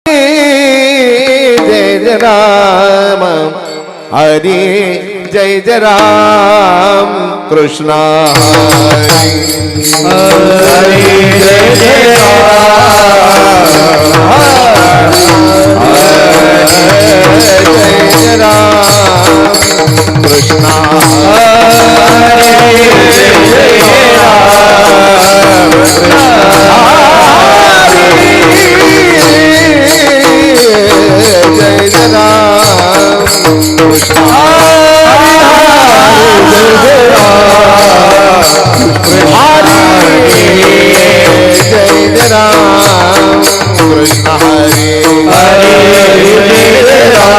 जय जय राम हरी जय जय राम कृष्ण हरी हरी जय जय राम जय जय राम कृष्ण हरी जय जय राम जय जय राम कृष्ण हरे हरे जय जय राम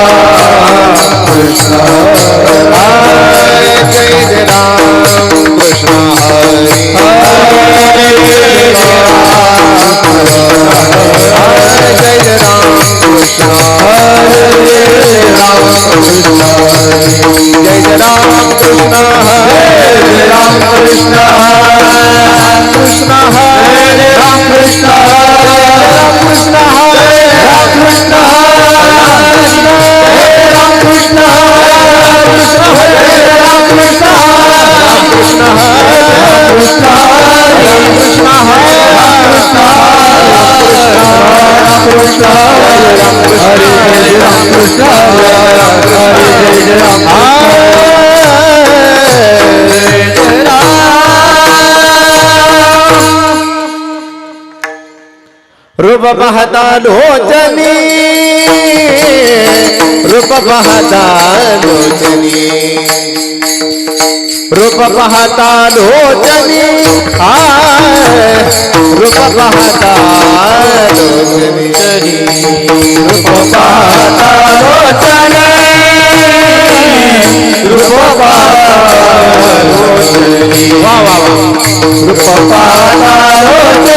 कृष्ण हरे जय जय राम कृष्ण हरे हरे जय जय राम कृष्ण हरे राम कृष्ण जय जय राम कृष्ण हरे राम कृष्ण कृष्ण हरे राम कृष्ण कृष्ण हरे राम कृष्ण राम कृष्ण कृष्ण हरे राम कृष्ण कृष्ण हरे कृष्ण कृष्ण हरे कृष्ण हरे राम कृष्ण रूप पाहता लोचनी रूप पाहता लोचनी रूप पाहता लोचनी रूप पाहता लोचनी रूप पाहता लोचनी रूप पाहता लोचनी वाह वाह रूप पाहता लोचनी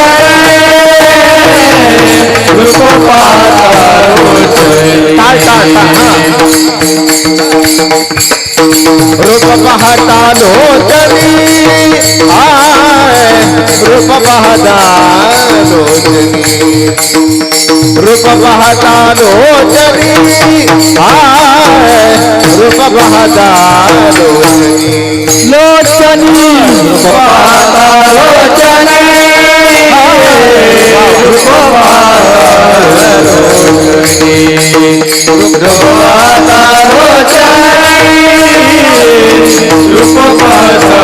रूप पाहता लोचनी रूप पाहता लोचनी रूप पाहता लोचनी रूप पाहता लोचनी रूप पाहता लोचनी लोचनी रूप पाहता लोचनी रूप पाहता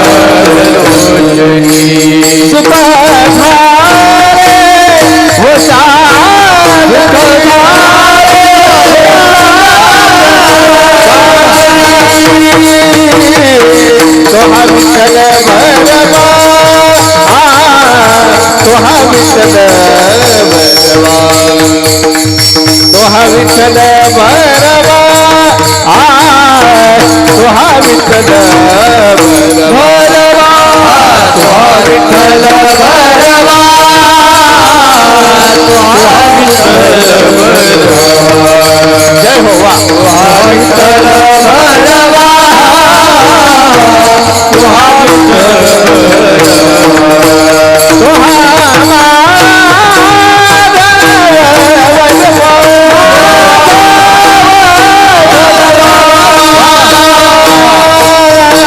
विठ्ठल भरवा तुहा विठ्ठल भरवा तुहा विठ्ठल भरवा तुहा विठ्ठल भरवा जय हो वा तुहा विठ्ठल भरवा तुहा विठ्ठल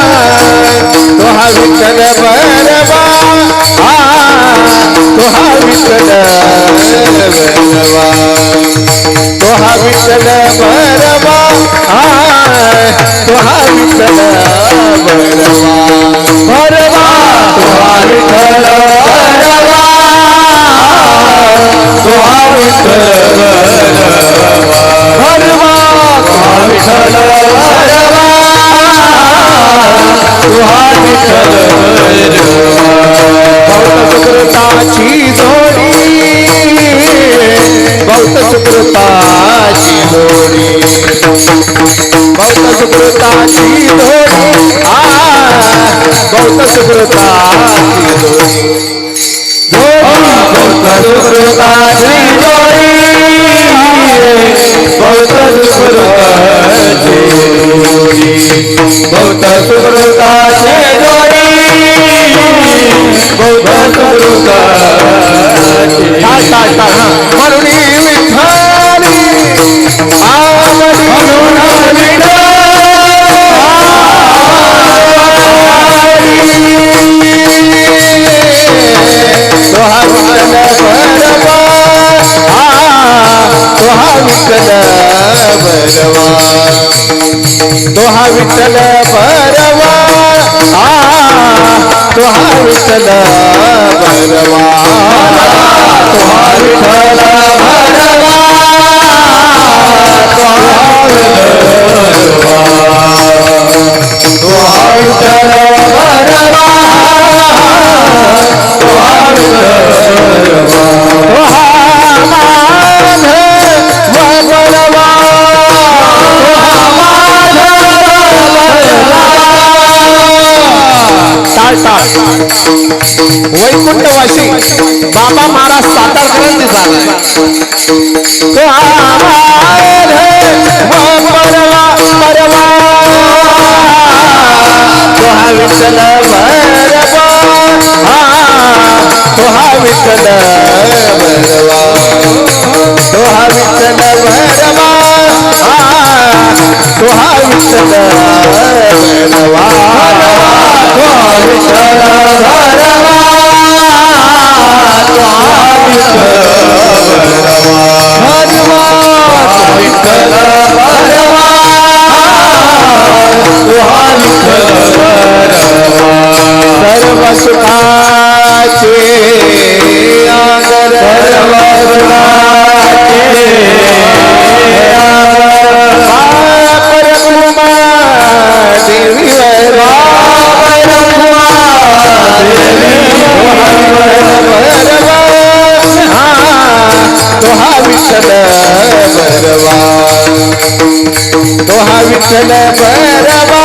तुहा विठ्ठल भरवा तुहा विठ्ठल भरवा तुहा विठ्ठल भरवा तुहा विठ्ठल भरवा भरवा तुहा विठ्ठल भरवा तुहा विठ्ठल भरवा तुहा विठ्ठल भरवा तुहा विठ्ठल बहुत सुकृताची जोडी बहुत सुकृताची जोडी बहुत सुकृताची जोडी बहुत सुकृताची जोडी बहुत सुकृताची जोडी बहुत सुकृताची जोडी बहुत सुकृताची जोडी बहुत सुकृताची म्हणून विठ्ठल तो हा विठ्ठल भरवा तो हा विठ्ठल भरवा तो हा विठ्ठल भरवा तो हा विठ्ठल भरवा तो हा विठ्ठल भरवा वैकुंठवासी बाबा महाराज सातारकरांनी झालाय तो परवा परवा तो हा विठ्ठल भरवा तो हा विठ्ठल भरवा तो हा विठ्ठल भरवा तो हा विठ्ठल भरवा तो हा विठ्ठल भरवा सर्व सुखाचे आगर सर्व सुखाचे परब्रह्मा देवी तो हा विठ्ठल भरवा तो हा विठ्ठल भरवा तो हा विठ्ठल भरवा भरवा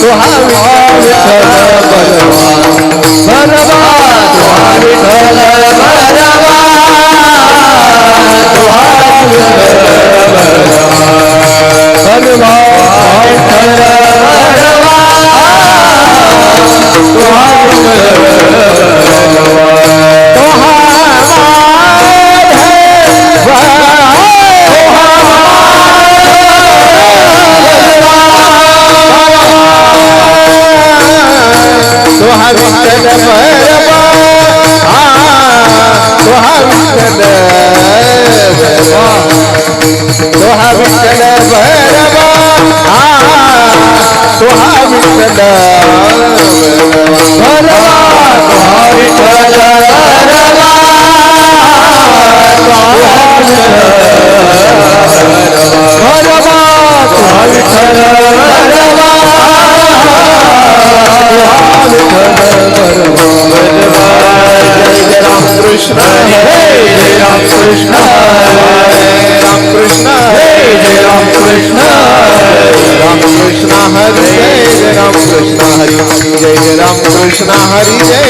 तो हा विठ्ठल भरवा तो हा विठ्ठल भरवा विठ्ठल भरवा तो हा विठ्ठल भरवा तो हा तो हा विठ्ठल भरवा तो हा विठ्ठल भरवा तो हा विठ्ठल भरवा तो हा विठ्ठल भरवा तो हा विठ्ठल भरवा तो हा विठ्ठल भरवा जय राम कृष्ण जय राम कृष्ण राम कृष्ण जय राम कृष्ण राम कृष्ण हरि जय राम कृष्ण हरि जय राम कृष्ण हरि जय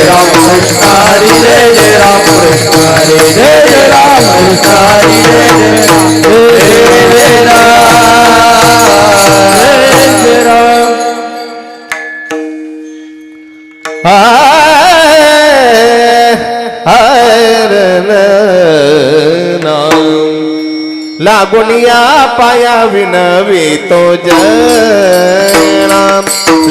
राम कृष्ण हरि जय राम कृष्ण हरि जय राम कृष्ण हरि जय राम लागुनिया पाया विनवी तो जना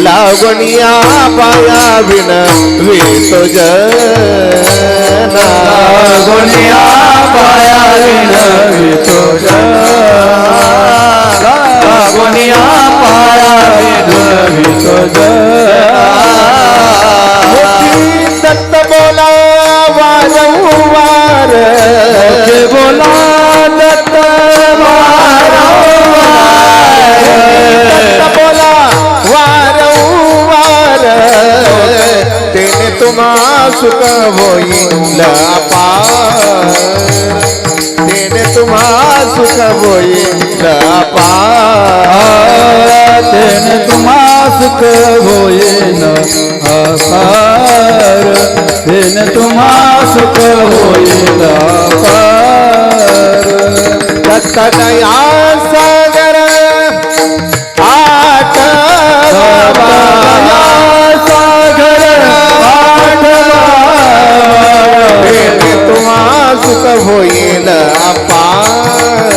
लागुनिया पाया विनवी तो जना लागुनिया पाया विनवी तो जना लागुनिया पाया विनवी तो जना दत्त बोला वारंवार बोला दत्त बोला वारंवार तेने तुम्हा सुख होईल अपार तेने तुम्हा सुख होईल अपार तेने तुम्हा सुख होईल अपार तेने तुम्हा सुख होईल अपार दत्त दया सागर सुख होईल अपार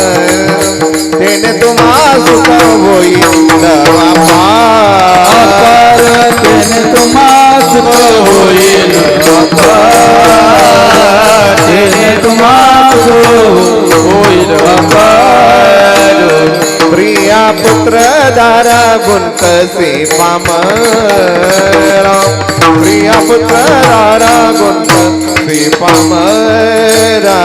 तेने तुम्हा सुख होईल अपार तेने तुम्हा सुख होईल अपार तेने तुम्हा सुख होईल अपार दारा गुंतसी पामरा प्रिया पुत्र दारा गुंतसी पामरा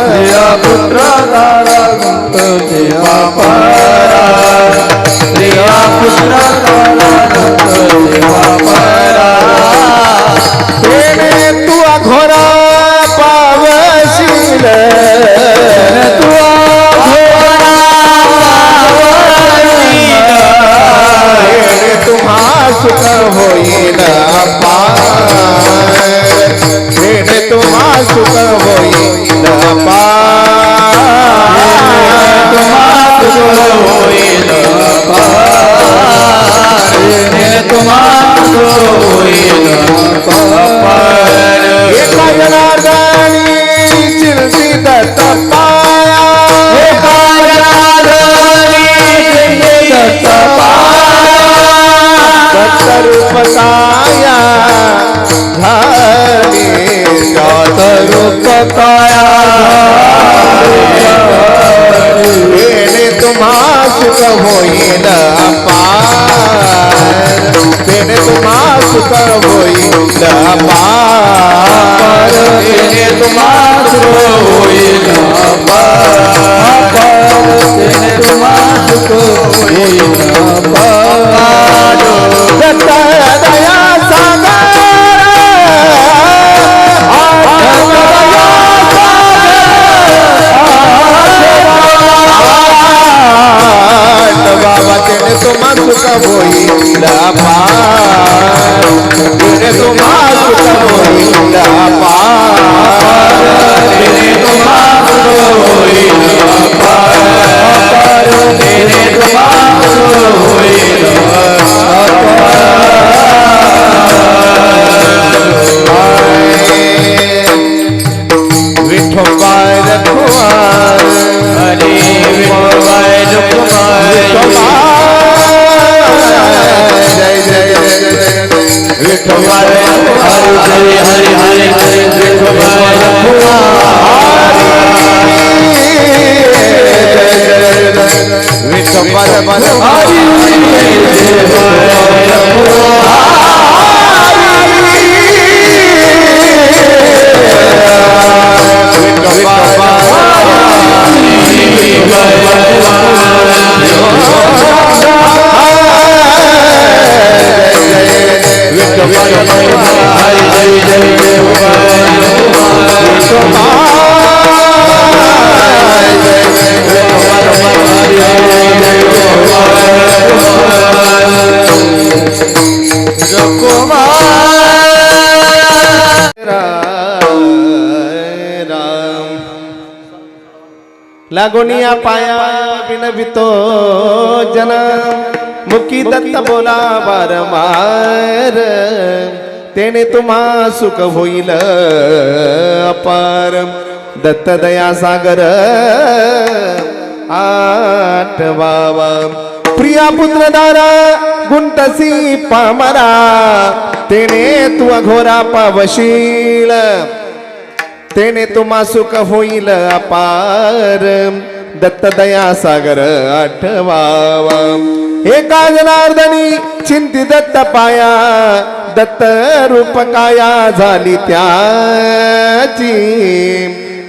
प्रिया पुत्र दारा गुंतसी पामरा प्रिया पुत्र दारा गुंतसी पामरा तेने तू घोरा पावशील तू तुम्हा सुख होईल अपार तेने तुम्हा सुख होईल अपार तुम्हा सुख होईल अपार तुम्हा सुख होईल अपार एका जनार्दनी चिंतित तपाया एका जनार्दनी चिंतित रूप काया झाली जात रूप काया तेने तुम्हा सुख होईल अपार तेने तुम्हा सुख होईल अपार तेने तुम्हा सुख होईल अपार तेने तुम्हा सुख होईल अपार दत्त दया सागर बाबा तेने तुम्हा सुख होईल अपार तेने तुम्हा सुख होईल अपार तेने तुम्हा सुख होईल अपार तेने तुम्हा सुख होईल विठोबाय रखवार हरे विठोबाय रखवार जय जय विठोबाय हरे हरे हरे हरे विठोबाय रखवार विठोबाय हरे लागोनिया पाया विनवितो जन मुखी दत्त बोला बारंबार तेने तुम्हा सुख होईल अपार दत्त दया सागर आठवावा प्रिया पुत्र दारा गुंतसी पामरा तेने तू अघोरा पावशील तेने तुम्हा सुख होईल अपार दत्त दया सागर आठवावा एका जनार्दनी चिंती दत्त पाया दत्त रूप काया झाली त्याची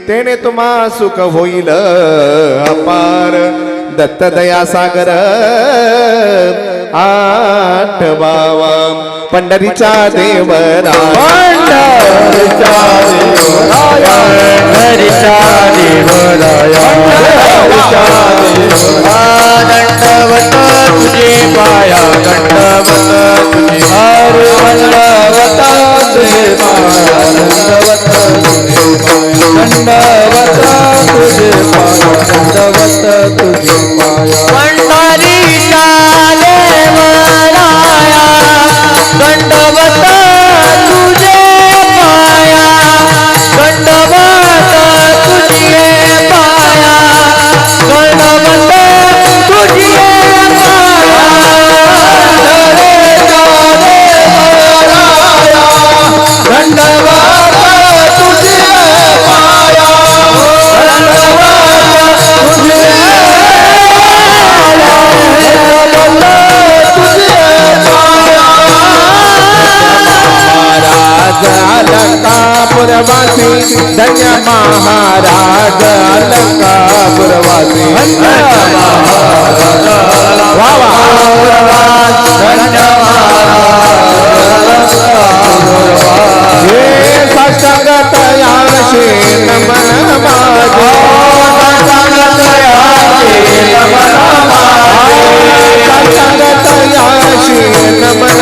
तेने तुम्हा सुख होईल अपार दत्त दया सागर आठवावा पंढरीच्या देवरा पंढरीच्या देवराया हरीच्या देवराया दंडवत तुझे पाया दंडवत तुझे हर दंडवत तुझे पाया दंडवत तुझे पाया दंडवत तुझे पाया पंढरीच्या देवराया दंडवत तुझे पाया दंडवत तुझे पाया दंडवत तुझे पाया अलंकापुरवासी धन्य महाराज अलंकापुरवासी वा वा हे साष्टांगतयाशी नमन माझे साष्टांगतयाशी नमन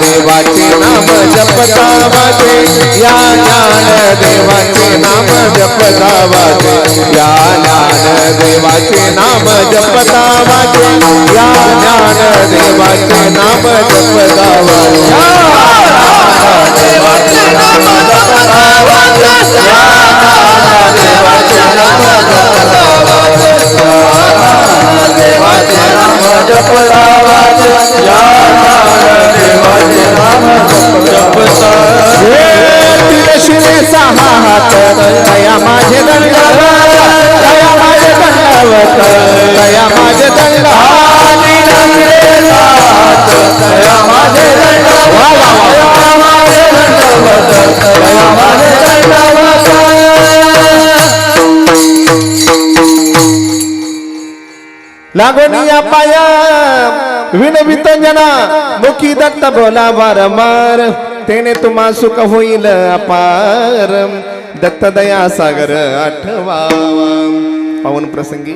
देवाचे नाम जपता वाजे या ज्ञान देवाचे नाम जपता वाजे या ज्ञान देवाचे नाम जपता वाजे या ज्ञान देवाचे नाम जपता वाजे देवाचे नाम जपता वाजे या देवाचे नाम जपता वाजे देवाचे नाम जपता वाजे या देवाचे नाम जपता तिरशिरे सहा हात दया माझे दंडवत दया माझे दंडवत दया माझे दंडवत दया माझे दंडवत दया माझे दंडवत लागोनिया पाया विनवित जना मुखी दत्त बोला वारंवार तेने तुम्हा सुख होईल अपार दत्त दया सागर आठवा पावन प्रसंगी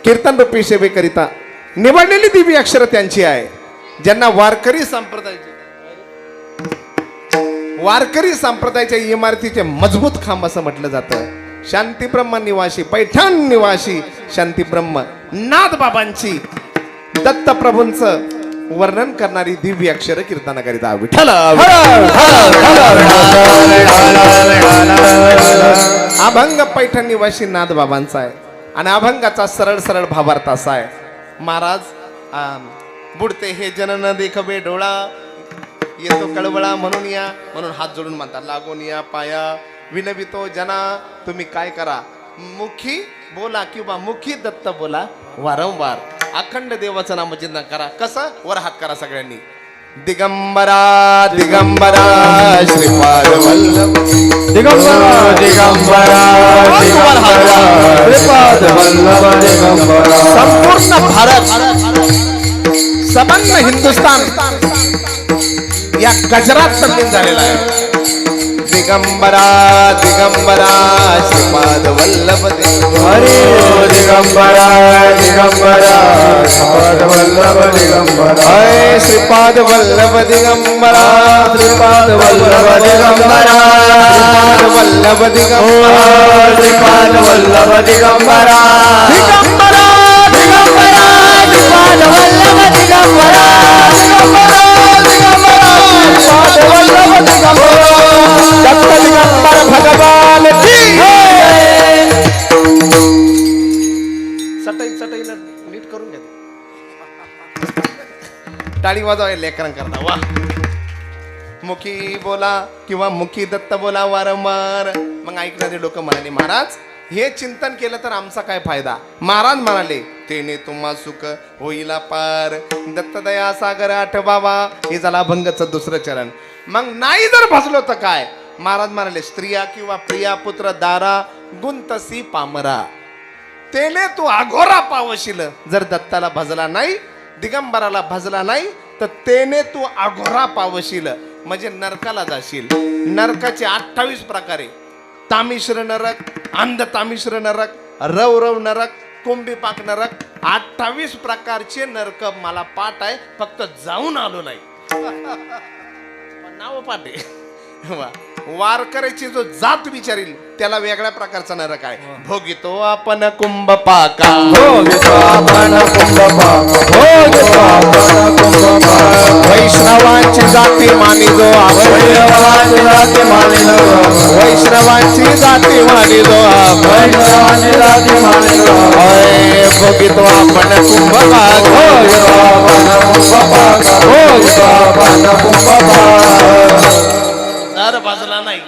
कीर्तन रूपी सेवेकरिता निवडलेली दिव्य अक्षर त्यांची आहे ज्यांना वारकरी संप्रदायाच्या इमारतीचे मजबूत खांब असं म्हटलं जातं शांती ब्रह्म निवासी पैठण निवासी शांती ब्रह्म नाथ बाबांची दत्त प्रभूंचं वर्णन करणारी दिव्य अक्षर कीर्तनाकरिता विठ्ठल अभंग पैठण निवासी नाथ बाबांचा आहे आणि अभंगाचा सरळ सरळ भावार्थ असा आहे महाराज बुडते हे जन न देखवे डोळा येतो कळवळा म्हणून या म्हणून हात जोडून म्हणतात लागून या पाया विनवितो जना तुम्ही काय करा मुखी बोला किंवा मुखी दत्त बोला वारंवार अखंड देवाचं नाम चिंतन करा कसं वर हात करा सगळ्यांनी दिगंबरा दिगंबरा श्रीपाद वल्लभ दिगंबरा दिगंबरा श्रीपाद वल्लभ दिगंबरा संपूर्ण भारत संपूर्ण हिंदुस्तान या गजरात तल्लीन झालेला आहे दिगंबरा दिगंबरा श्रीपाद वल्लभ हरे दिगंबरा दिगंबरा श्रीपाद वल्लभ दिगंबरा हरे श्रीपाद वल्लभ दिगंबरा श्रीपाद वल्लभ दिगंबरा श्रीपाद वल्लभ दिगंबरा श्रीपाद वल्लभ दिगंबरा दिगंबरा दिगंबरा श्रीपाद वल्लभ दिगंबरा दिगंबरा दिगंबरा श्रीपाद वल्लभ दिगंबरा दत्त दिगंबर भगवान की सटई सटईला नीट करून घ्या टाळी वाजवा लेकरांकरता वा मुखी बोला किंवा मुखी दत्त बोला वारंवार मग ऐकणारे लोक म्हणाले महाराज हे चिंतन केलं तर आमचा काय फायदा महाराज म्हणाले तेने तुम्हा सुख होईला पार दत्त दया सागर आठवावा हे झाला अभंगाचं दुसरं चरण मग नाही जर भजलो तर काय महाराज म्हणाले स्त्रिया किंवा प्रिया पुत्र दारा गुंतसी पामरा तेने तू अघोरा पावशील जर दत्ताला भजला नाही दिगंबराला भजला नाही तर तेने तू अघोरा पावशील म्हणजे नरकाला जाशील नरकाचे 28 प्रकारे तामिश्र नरक अंध तामिश्र नरक रव नरक कुंभीपाक नरक 28 प्रकारचे नरक मला पाठ आहे फक्त जाऊन आलो नाही नाव पाठ आहे वारकऱ्याची जो जात विचारील त्याला वेगळ्या प्रकारचा नरक आहे भोगितो आपण कुंभ पाका भोगितो आपण कुंभ पाका भोगितो आपण कुंभ पाका वैष्णवांची जाती मानी जो वैष्णवांची जाती मानी जो वैष्णवांची जाती मानी जो वैष्णवांची जाती मानी जो भोगितो आपण कुंभ पाका भोगितो आपण कुंभ पाका भोगितो आपण कुंभ पाका बाजूला नाही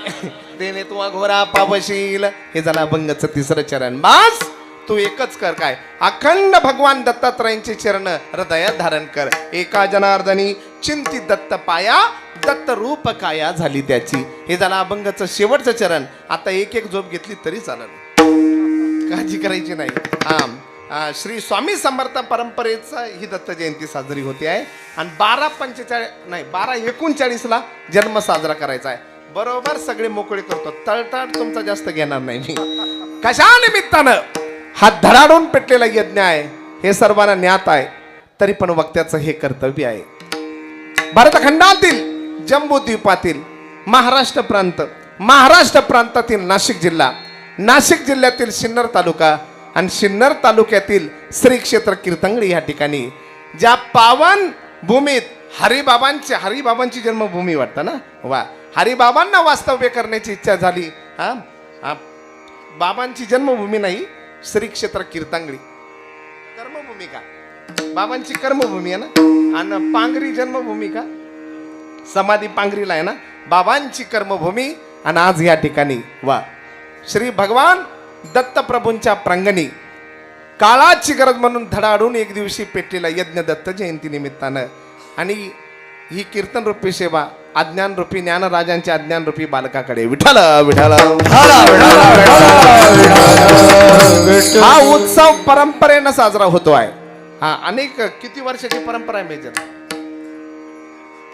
तेने तू अघोरा पावशील हे झालं अभंगाचं तिसरं चरण बस तू एकच कर काय, अखंड भगवान दत्तात्रयांचे चरण हृदयात धारण कर. एका जनार्दनी चिंती दत्त पाया, दत्त रूप काया झाली त्याची. हे झालं अभंगाचं शेवटचं चरण. आता एक एक झोप घेतली तरी चालेल, काळजी करायची नाही. श्री स्वामी समर्थ परंपरेचा ही दत्त जयंती साजरी होते आहे आणि 12/39 जन्म साजरा करायचा आहे. बरोबर सगळे मोकळे करतो. तळतळ तुमचा जास्त घेणार नाही मी. कशा निमित्तानं हा धडाडून पेटलेला यज्ञ आहे हे सर्वांना ज्ञात आहे, तरी पण वक्त्याचं हे कर्तव्य आहे. भारतखंडातील जम्बूद्वीपातील महाराष्ट्र प्रांतातील नाशिक जिल्ह्यातील सिन्नर तालुका आणि सिन्नर तालुक्यातील श्री क्षेत्र कीर्तंगडी या ठिकाणी ज्या पावन भूमीत हरिबाबांची जन्मभूमी वाटतं ना. वा, हरिबाबांना वास्तव्य करण्याची इच्छा झाली. बाबांची जन्मभूमी नाही, श्री क्षेत्र कीर्तंगडी कर्मभूमी का, बाबांची कर्मभूमी आहे ना. आणि पांगरी जन्मभूमी का, समाधी पांगरीला आहे ना, बाबांची कर्मभूमी. आणि आज या ठिकाणी वा श्री भगवान दत्तप्रभूंच्या प्रांगणी काळाची गरज म्हणून धडाडून एक दिवशी पेटलेला यज्ञ दत्त जयंती निमित्तानं. आणि ही कीर्तन रूपी सेवा अज्ञान रूपी ज्ञानराजांच्या अज्ञान रूपी बालकाकडे विठ्ठल विठ्ठल हा उत्सव परंपरेनं साजरा होतो आहे. हा अनेक किती वर्षाची परंपरा आहे मेजर?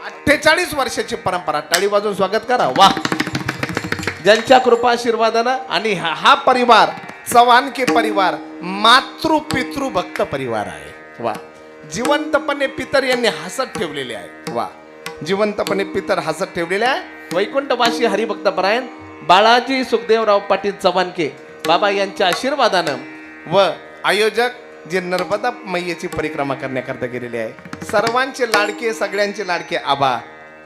48 वर्षाची परंपरा. टाळी वाजून स्वागत करा. वा, ज्यांच्या कृपा आशीर्वादानं. आणि हा परिवार चव्हाणके परिवार मातृ पितृ भक्त परिवार आहे. वा, जिवंतपणे पितर यांनी हसत ठेवलेले आहे. वा, जिवंतपणे पितर हसत ठेवलेले आहे. वैकुंठवासी हरिभक्त परायण बाळाजी सुखदेवराव पाटील चव्हाणके बाबा यांच्या आशीर्वादानं व आयोजक जे नर्मदा मैयेची परिक्रमा करण्याकरता गेलेले आहे. सर्वांचे लाडके, सगळ्यांचे लाडके आबा.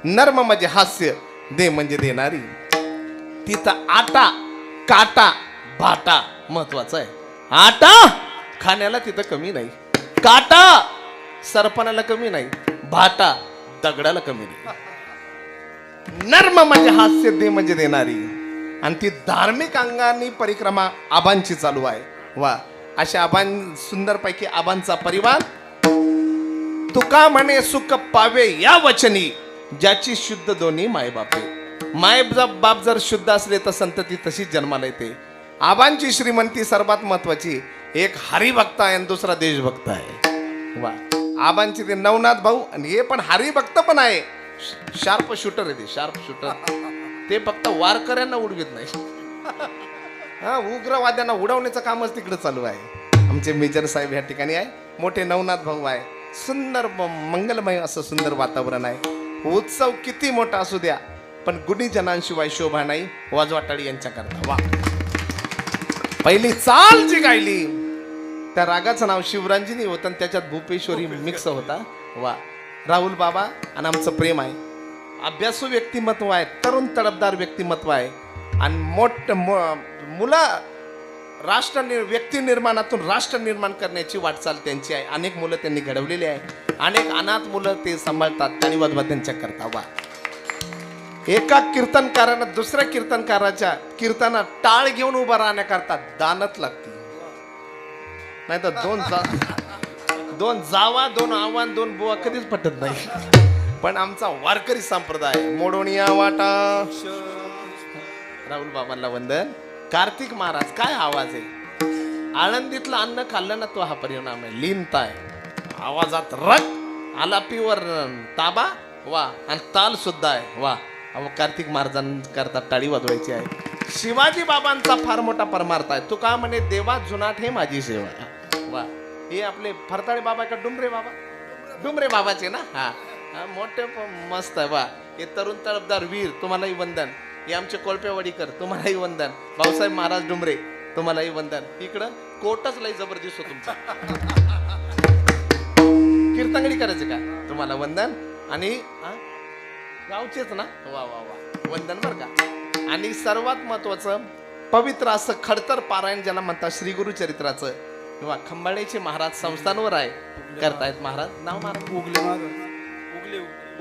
नर्म म्हणजे हास्य, दे म्हणजे देणारी. तिथं आटा काटा भाटा महत्वाचा आहे. आटा खाण्याला तिथं कमी नाही, काटा सरपणाला कमी नाही, भाटा दगडाला कमी नाही. नर्म म्हणजे हास्य, दे म्हणजे देणारी. आणि ती धार्मिक अंगाने परिक्रमा आबांची चालू आहे. वा, अशा सुंदर पैकी आबांचा परिवार. तुका म्हणे सुख पावे या वचनी, ज्याची शुद्ध दोन्ही मायबापे. बाप जर शुद्ध असले तर संतती तशीच जन्माला येते. आबांची श्रीमंती सर्वात महत्वाची. एक हरिभक्त आहे आणि दुसरा देशभक्त आहे. वा, आबांची ते नवनाथ भाऊ आणि हे पण हरिभक्त पण आहे. शार्प शूटर आहे ते, शार्प शूटर. ते फक्त वारकऱ्यांना उडवित नाही, उग्रवाद्यांना उडवण्याचं कामच तिकडे चालू आहे. आमचे मेजर साहेब या ठिकाणी आहे. मोठे नवनाथ भाऊ आहे. सुंदर मंगलमय असं सुंदर वातावरण आहे. उत्सव किती मोठा असू द्या पण गुणीजनांशिवाय शोभा नाही. वाजवा टाळी यांच्या करता. वा, पहिली चाल जी गायली त्या रागाचं नाव शिवरांजनी होतं आणि त्याच्यात भूपेश्वरी मिक्स होता. वा, राहुल बाबा आणि आमचं प्रेम आहे. अभ्यासू व्यक्तिमत्व आहे, तरुण तडफदार व्यक्तिमत्व आहे. आणि मुलं व्यक्ती निर्माणातून राष्ट्र निर्माण करण्याची वाटचाल त्यांची आहे. अनेक मुलं त्यांनी घडवलेली आहे. अनेक अनाथ मुलं ते सांभाळतात. टाळी वाजवा त्यांच्या करता. वा, एका कीर्तनकारानं दुसऱ्या कीर्तनकाराच्या कीर्तनात टाळ घेऊन उभा राहण्याकरता दानत लागते. नाही तर दोन जावा, दोन आव्हान, दोन बुवा कधीच पटत नाही. पण आमचा वारकरी संप्रदाय मोडोनिया वाटा. राहुल बाबांना वंदन. कार्तिक महाराज काय आवाज आहे. आळंदीतलं अन्न खाल्लं ना तो हा परिणाम आहे. लीनताय आवाजात रग, आलापीवर ताबा. वा, आणि ताल सुद्धा आहे. वा, कार्तिक महाराजांकरता टाळी वाजवायची आहे. शिवाजी बाबांचा फार मोठा परमार्थ आहे. तू का म्हणे देवा जुनाट हे माझी सेवा. वा, हे आपले फरताळे बाबा का डुमरे बाबाचे ना. हा, मोठे मस्त आहे. वा, हे तरुण तडफदार वीर तुम्हालाही वंदन. हे आमचे कोळपेवाडीकर तुम्हालाही वंदन. भाऊसाहेब महाराज डुमरे तुम्हालाही वंदन. इकडं कोटच लई जबरदस्त हो तुमचा. कीर्तनगडी करायचे का तुम्हाला वंदन. आणि गावचेच ना. वा वा वा, वंदन बर का. आणि सर्वात महत्वाचं पवित्र असं खडतर पारायण ज्याला म्हणतात श्री गुरु चरित्राचं किंवा खंबाळेचे महाराज संस्थांवर आहे करतायत. महाराज नाव महाराज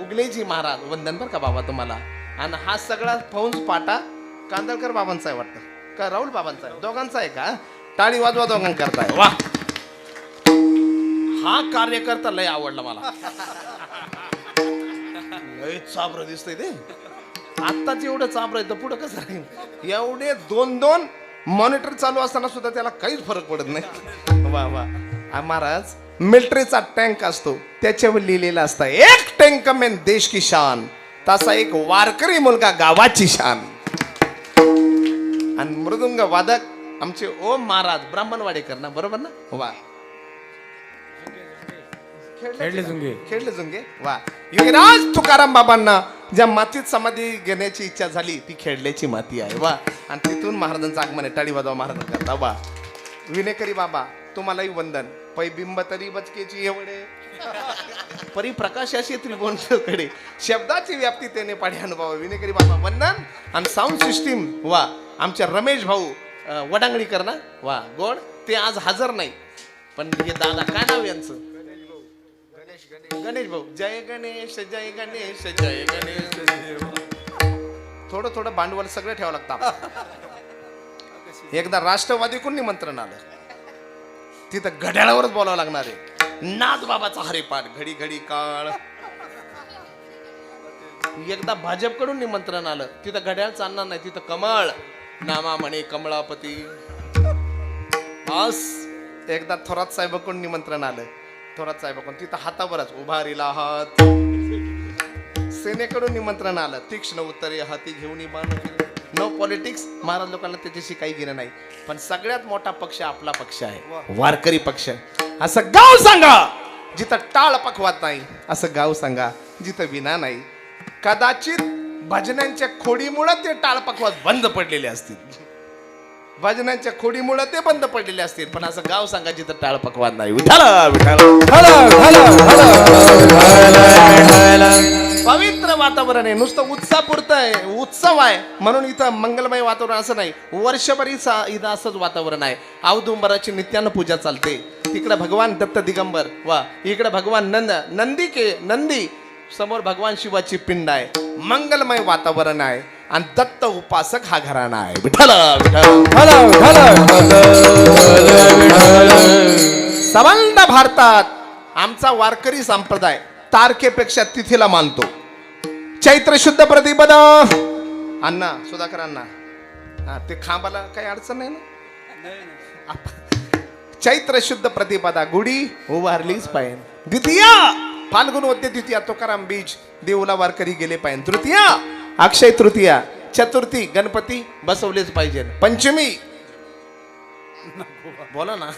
उगलेजी महाराज वंदन बर का बाबा तुम्हाला. आणि हा सगळा फौज पाटा कांदळकर बाबांचा आहे वाटतं का राहुल बाबांचा आहे, दोघांचा आहे का. टाळी वाजवा दोघां करताय वा. हा कार्यकर्ता लय आवडला मला. लय चाबर दिसतंय ते. आत्ताच एवढं चाबर आहे तर पुढं कसं राहील. एवढे 2-2 मॉनिटर चालू असताना सुद्धा त्याला काहीच फरक पडत नाही. वा वा. महाराज मिलिटरीचा टँक असतो त्याच्यावर लिहिलेलं असतं एक टँक में देश की शान, तसा एक वारकरी मुलगा गावाची शान. आणि मृदुंग वादक आमचे ओम महाराज ब्राह्मणवाडेकर ना, बरोबर ना. वा. खेळले जुंगे वा. युगराज तुकाराम बाबांना ज्या मातीत समाधी घेण्याची इच्छा झाली ती खेळल्याची माती आहे वा. आणि तिथून महाराजांचं आगमन आहे. टाळी वाजवा महाराज करता वा. विनेकरी बाबा तुम्हालाही वंदन. पै बिंब तरी बचकेची एवढे परी प्रकाशाशी त्रिभुवनकडे शब्दाची व्याप्ती त्याने पाढे अनुभव. विनेकरी बाबा वंदन. आणि साऊंड सिस्टीम वा आमच्या रमेश भाऊ वडांगणीकर ना वा गोड. ते आज हजर नाही पण हे दादा काय नाव यांचं गणेश भाऊ. जय गणेश जय गणेश जय गणेश. थोडं थोडं भांडवल सगळं ठेवावं लागतं. एकदा राष्ट्रवादी कोण निमंत्रण आलं तिथं घड्याळावरच बोलावं लागणार आहे. नाथ बाबाचा हरिपाठ घडी घडी काळ. एकदा भाजपकडून निमंत्रण आलं तिथं घड्याळ चालणार नाही तिथं कमळ नामा म्हणे कमळापती. बस एकदा थोरात साहेबाकडून निमंत्रण आलं. थोरात साहेबाकडून तिथं हातावरच उभारीला हात. सेनेकडून निमंत्रण आलं तीक्ष्ण उत्तरे हाती घेऊन बाण. No politics. महाराज लोकांना त्याच्याशी काही घेणं नाही. पण सगळ्यात मोठा पक्ष आपला पक्ष आहे वारकरी पक्ष. असं गाव सांगा जिथं टाळ पकवात नाही. असं गाव सांगा जिथं विना नाही. कदाचित भजनांच्या खोडीमुळे ते टाळ पकवात बंद पडलेले असतील. भजनांच्या खोडीमुळे ते बंद पडलेले असतील पण असं गाव सांगा जिथं टाळ पकवात नाही. विठाला पवित्र वातावरण आहे. नुसतं उत्साह पुरतं आहे. उत्सव आहे म्हणून इथं मंगलमय वातावरण असं नाही. वर्षभर इथं असंच वातावरण आहे. औदुंबराची नित्यानं पूजा चालते. तिकडे भगवान दत्त दिगंबर वा. इकडे भगवान नंदी समोर भगवान शिवाची पिंड आहे. मंगलमय वातावरण आहे आणि दत्त उपासक हा घराणा आहे. सबंध भारतात आमचा वारकरी संप्रदाय तारखेपेक्षा तिथीला मानतो. चैत्र शुद्ध प्रतिपदा अण्णा सुधाकर अण्णा ते खांबाला काही अडचण नाही ना. चैत्र शुद्ध प्रतिपदा गुढी उभारलीच पाहिजे. द्वितीया फाल्गुन वद्य द्वितीया तुकाराम बीज देऊला वारकरी गेले पाहिजे. तृतीया अक्षय तृतीया. चतुर्थी गणपती बसवलेच पाहिजे. पंचमी बोला ना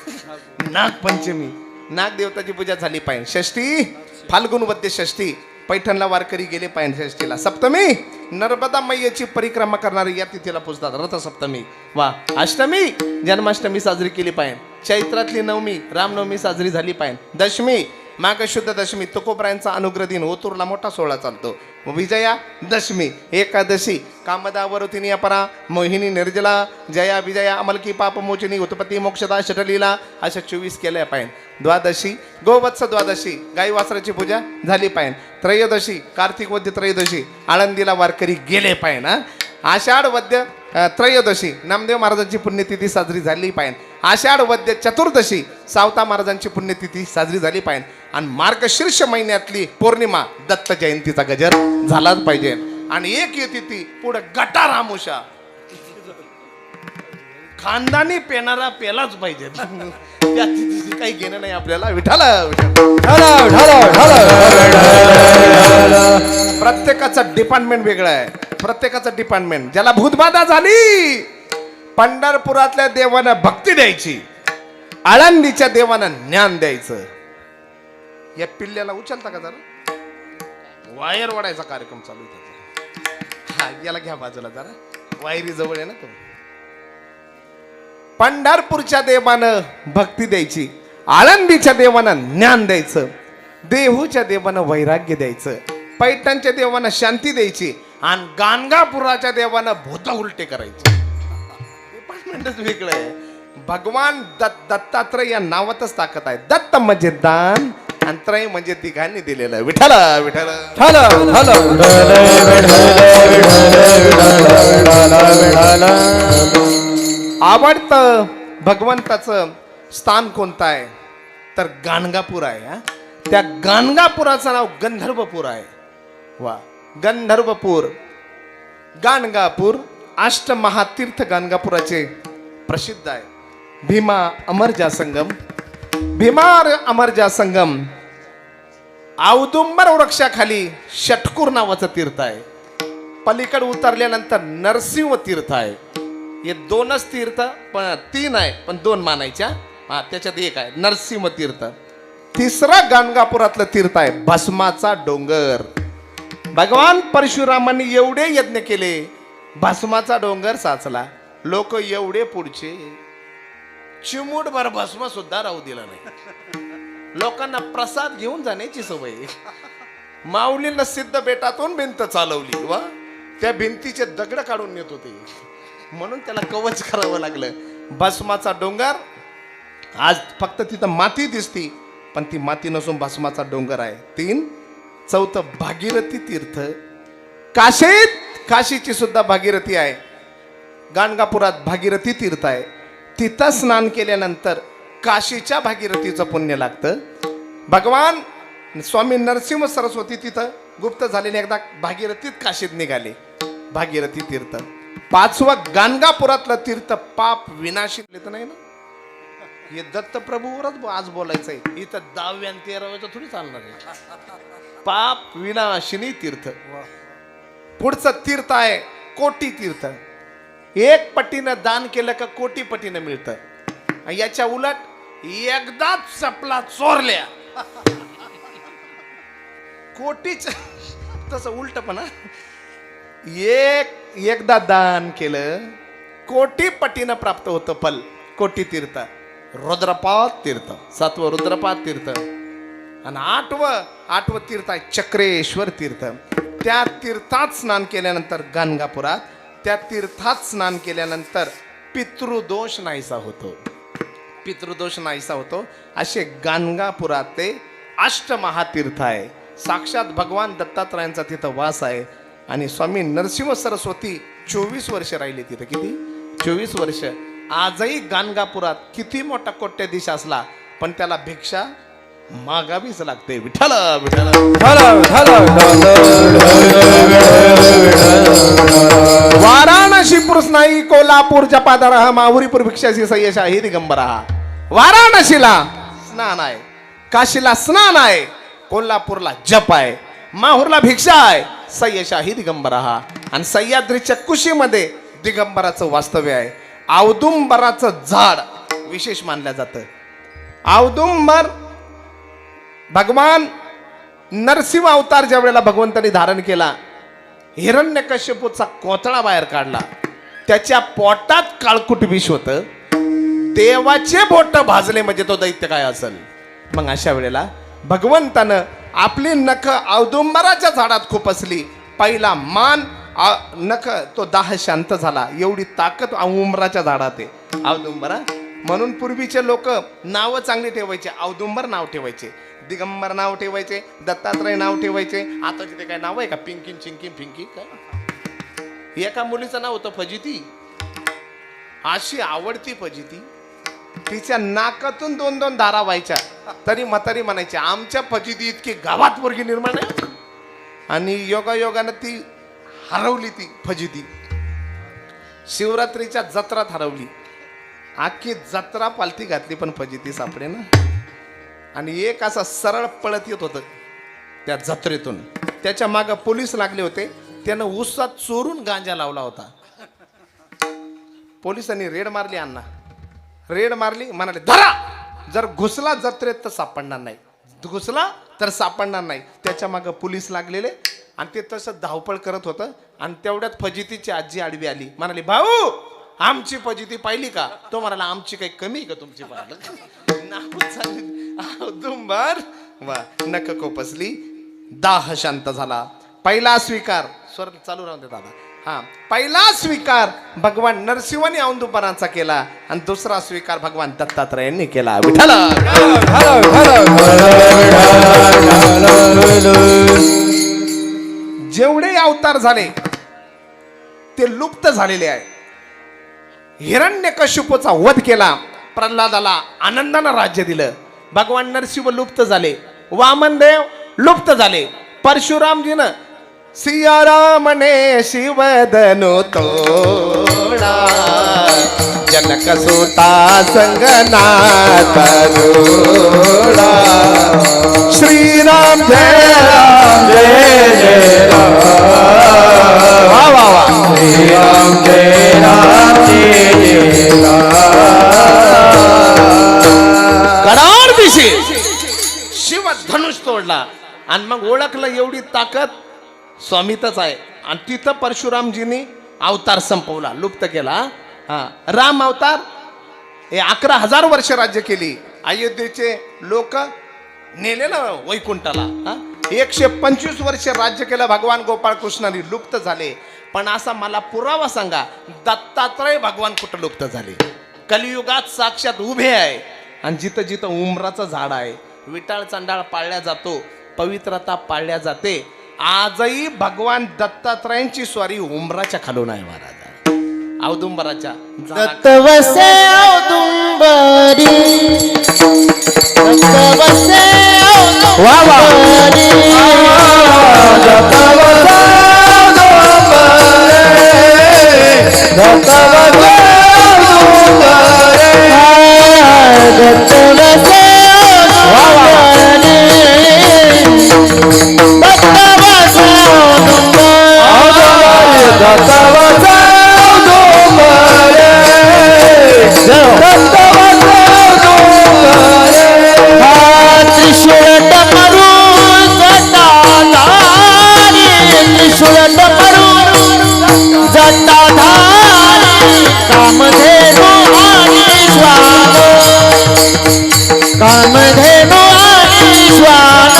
नागपंचमी नागदेवताची पूजा झाली पाहिजे. षष्ठी फाल्गुन वद्य षष्ठी पैठणला वारकरी गेले पाहिजे षष्ठीला. सप्तमी नर्मदा मैयाची परिक्रमा करणारी या तिथीला पुजतात रथसप्तमी वा. अष्टमी जन्माष्टमी साजरी केली पाहिजे. चैत्रातली नवमी रामनवमी साजरी झाली पाहिजे. दशमी माघ शुद्ध दशमी तुकोबरायांचा अनुग्रह दिन ओतूरला मोठा सोहळा चालतो. विजया दशमी एकादशी कामदावरुतिनी अपरा मोहिनी निर्जला जया विजया अमलकी पापमोचिनी उत्पत्ती मोक्षदा षटलीला अशा 24 केल्या पाहिजे. द्वादशी गोवत्स द्वादशी गाई वासराची पूजा झाली पाहिजे. त्रयोदशी कार्तिक वद्य त्रयोदशी आळंदीला वारकरी गेले पाहिजे. आषाढ वद्य त्रयोदशी नामदेव महाराजांची पुण्यतिथी साजरी झाली पाहिजे. आषाढ वद्य चतुर्दशी सावता महाराजांची पुण्यतिथी साजरी झाली पाहिजे. आणि मार्गशीर्ष महिन्यातली पौर्णिमा दत्त जयंतीचा गजर झालाच पाहिजे. आणि एक येते ती पुढे गटार आमुषा खानदानी पेनारा पेलाच पाहिजे. त्या तिथीची काही घेणं नाही आपल्याला. विठाला प्रत्येकाचं डिपार्टमेंट वेगळं आहे. प्रत्येकाचं डिपार्टमेंट. ज्याला भूतबाधा झाली पंढरपुरातल्या देवानं भक्ती द्यायची. आळंदीच्या देवानं ज्ञान द्यायचं. या पिल्ल्याला उचलता का जरा. वायर ओढायचा कार्यक्रम चालू आहे त्याचा. हा याला घ्या बाजूला जरा. वायरी जवळ आहे ना तो. पंढरपूरच्या देवानं भक्ती द्यायची. आळंदीच्या देवानं ज्ञान द्यायचं. देहूच्या देवानं वैराग्य द्यायचं. पैठणच्या देवानं शांती द्यायची. आणि गाणगापुराच्या देवानं भूत उलटे करायचे. डिपार्टमेंटच वेगळं आहे. भगवान दत्तात्रय या नावातच ताकद आहे. दत्त म्हणजे दान आणि त्रय म्हणजे तिघांनी दिलेलं. विठाला विठाला आवडतं भगवंताचं स्थान कोणतं आहे तर गाणगापूर आहे. हा, त्या गाणगापुराचं नाव गंधर्वपूर आहे. वा, गंधर्वपूर, गाणगापूर अष्टमहातीर्थ गाणगापुराचे प्रसिद्ध आहे. भीमा अमरजा संगम, भीमार अमरजा संगम, औदुंबर वृक्षाखाली षटकूर नावाचं तीर्थ आहे. पलीकडे उतरल्यानंतर नरसिंह तीर्थ आहे. हे दोनच तीर्थ, पण तीन आहे पण दोन मानायच्या. हा, त्याच्यात एक आहे नरसिंह तीर्थ. तिसरा गाणगापुरातलं तीर्थ आहे भस्माचा डोंगर. भगवान परशुरामांनी एवढे यज्ञ केले, भस्माचा डोंगर साचला. लोक एवढे पुढचे, चिमूटभर भस्म सुद्धा राहू दिला नाही. लोकांना प्रसाद घेऊन जाण्याची सवय. माऊलींना सिद्ध बेटातून भिंत चालवली. वा, त्या भिंतीचे दगड काढून नेत होते, म्हणून त्याला कवच करावं लागलं. भस्माचा डोंगर, आज फक्त तिथं माती दिसती, पण ती माती नसून भस्माचा डोंगर आहे. तीन. चौथं भागीरथी तीर्थ, काशीत, काशीची सुद्धा भागीरथी आहे. गाणगापुरात भागीरथी तीर्थ आहे. तिथं स्नान केल्यानंतर काशीच्या भागीरथीचं पुण्य लागतं. भगवान स्वामी नरसिंह सरस्वती तिथं गुप्त झालेले एकदा भागीरथीत काशीत निघाले. भागीरथी तीर्थ. पाचवं गाणगापुरातलं तीर्थ पाप विनाशी तर नाही ना, हे दत्तप्रभूवरच आज बोलायचंय. इथं 10व्या आणि 13व्याचं थोडी चालणार आहे. पाप विनाशिनी तीर्थ. पुढचं तीर्थ आहे कोटी तीर्थ. एक पटीनं दान केलं का कोटी पटीनं मिळतं. याच्या उलट एकदाच चपला चोरल्या कोटीच, तसं उलट पण. एकदा दान केलं कोटी पटीनं प्राप्त होतं फल. कोटी तीर्थ. रुद्रपात तीर्थ, 7वं रुद्रपात तीर्थ. आणि 8वं तीर्थ आहे चक्रेश्वर तीर्थ. त्या तीर्थात स्नान केल्यानंतर गाणगापुरात, त्या तीर्थात स्नान केल्यानंतर पितृदोष नाहीसा होतो. पितृदोष नाहीसा होतो. असे गाणगापुरात ते अष्टमहातीर्थ आहे. साक्षात भगवान दत्तात्रयांचा तिथं वास आहे. आणि स्वामी नरसिंह सरस्वती 24 वर्ष राहिले तिथं. किती? 24 वर्ष. आजही गाणगापुरात किती मोठा कोट्याधीश असला पण त्याला भिक्षा मागावीच लागते. विठ्ठल विठ्ठल. वाराणसी पुरुष नाही, कोल्हापूर जपादरहा, माहुरीपूर भिक्षासी सय्यशाही दिगंबरा. वाराणसीला स्नान आहे, काशीला स्नान आहे, कोल्हापूरला जप आहे, माहूरला भिक्षा आहे, सय्यशाही दिगंबरा. आणि सह्याद्रीच्या कुशीमध्ये दिगंबराचं वास्तव्य आहे. औदुंबराचं झाड विशेष मानलं जातं. औदुंबर भगवान नरसिंह अवतार ज्या वेळेला भगवंतांनी धारण केला, हिरण्यकश्यपूचा कोथळा बाहेर काढला, त्याच्या पोटात काळकुट विष होतं. देवाचे बोट भाजले म्हणजे तो दैत्य काय असेल. मग अशा वेळेला भगवंतानं आपली नख औदुंबराच्या झाडात खुपसली. पहिला मान नख तो दाह शांत झाला. एवढी ताकद औदुंबराच्या झाडात आहे. औदुंबरा म्हणून पूर्वीचे लोक नावं चांगली ठेवायचे. औदुंबर नाव ठेवायचे, दिगंबर नाव ठेवायचे, दत्तात्रय नाव ठेवायचे. आता तिथे काय नाव आहे का? पिंकीन चिंकी फिंकी काय? एका मुलीचं नाव होतं फजिती. अशी आवडती फजिती, तिच्या नाकातून 2-2 धारा व्हायच्या. तरी म्हातारी म्हणायची आमच्या फजिती इतकी गावात पोरगी निर्माण आहे. आणि योगायोगानं ती हरवली. ती फजिती शिवरात्रीच्या जत्रात हरवली. आखी जत्रा पालथी घातली पण फजिती सापडे ना. आणि एक असा सरळ पळत येत होतं त्या जत्रेतून. त्याच्या मागं पोलीस लागले होते. त्यानं उसात चोरून गांजा लावला होता. पोलिसांनी रेड मारली. अण्णा रेड मारली, म्हणाले धरा. जर घुसला जत्रेत तर सापडणार नाही, घुसला तर सापडणार नाही. त्याच्या मागं पोलीस लागलेले आणि ते तसं धावपळ करत होतं. आणि तेवढ्यात फजितीची आजी आडवी आली. म्हणाली भाऊ आमची फजिती पाहिली का? तो म्हणाला आमची काही कमी का तुमची? पाहिलं नाव चालली औदुंबर. वा, नख कोपसली, दाह शांत झाला. पहिला स्वीकार, स्वर चालू राहून दे दादा. हा, पहिला स्वीकार भगवान नरसिंहांनी औदुंबराचा केला आणि दुसरा स्वीकार भगवान दत्तात्रयांनी केला. विठ्ठल. जेवढे अवतार झाले ते लुप्त झालेले आहे. हिरण्यकश्यपूचा वध केला प्रल्हादाला आनंदानं राज्य दिलं. भगवान नरसिंह लुप्त झाले, वामनदेव लुप्त झाले, परशुरामजीनं सियारामने शिवधनु तोडा, जनक सुता संगनाथ जोडा. श्रीराम जय राम जय जय राम, वा वा वा. श्रीराम जय राम जय जय राम. करार दिशी शिव धनुष तोडला आणि मग ओळखलं एवढी ताकद स्वामीतच आहे. आणि तिथं परशुरामजींनी अवतार संपवला, लुप्त केला. हा राम अवतार हे 11,000 वर्ष राज्य केली. अयोध्येचे लोक नेले ना वैकुंठाला. 125 वर्ष राज्य केलं भगवान गोपाळ कृष्णाने, लुप्त झाले. पण असा मला पुरावा सांगा, दत्तात्रय भगवान कुठं लुप्त झाले? कलियुगात साक्षात उभे आहे. आणि जिथं जिथं उमराचं झाड आहे, विटाळ चांडाळ पाळल्या जातो, पवित्रता पाळल्या जाते. आजही भगवान दत्तात्रयांची स्वारी उमराच्या खालून आहे महाराज, औदुंबराच्या. दत्त वसे औदुंबरी, दत्त वसे वा वा. औदुंबरी, दत्त वसे औदुंबरी, दत्त वसे औदुंबरी, दत्त वसे कामधेनु आणि श्वान,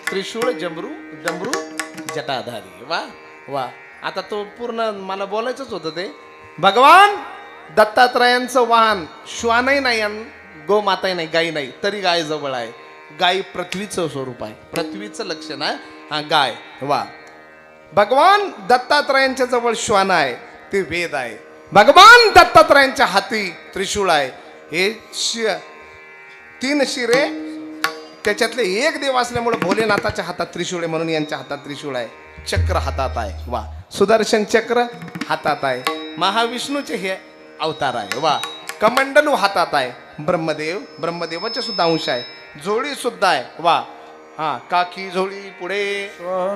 त्रिशूळ जमरू डमरू जटाधारी. वा वा. आता तो पूर्ण मला बोलायचंच होतं ते. भगवान दत्तात्रयांचं वाहन श्वानही नाही आणि गोमाताही नाही, गाई नाही, तरी गाय जवळ आहे. गाय पृथ्वीचं स्वरूप आहे, पृथ्वीचं लक्षण आहे हा गाय. वा. भगवान दत्तात्रयांच्या जवळ श्वान आहे, ते वेद आहे. भगवान दत्तात्रयांच्या हाती त्रिशूळ आहे. हे 3 शिरे, त्याच्यातले एक देव असल्यामुळे भोलेनाथाच्या हातात त्रिशूळ आहे, म्हणून यांच्या हातात त्रिशूळ आहे. चक्र हातात आहे. वा. सुदर्शन चक्र हातात आहे. महाविष्णूचे हे अवतार आहे. वा. कमंडलू हातात आहे. ब्रह्मदेव, ब्रह्मदेवाचे सुद्धा अंश आहे. झोळी सुद्धा आहे. वा. हा काकी झोळी पुढे वा.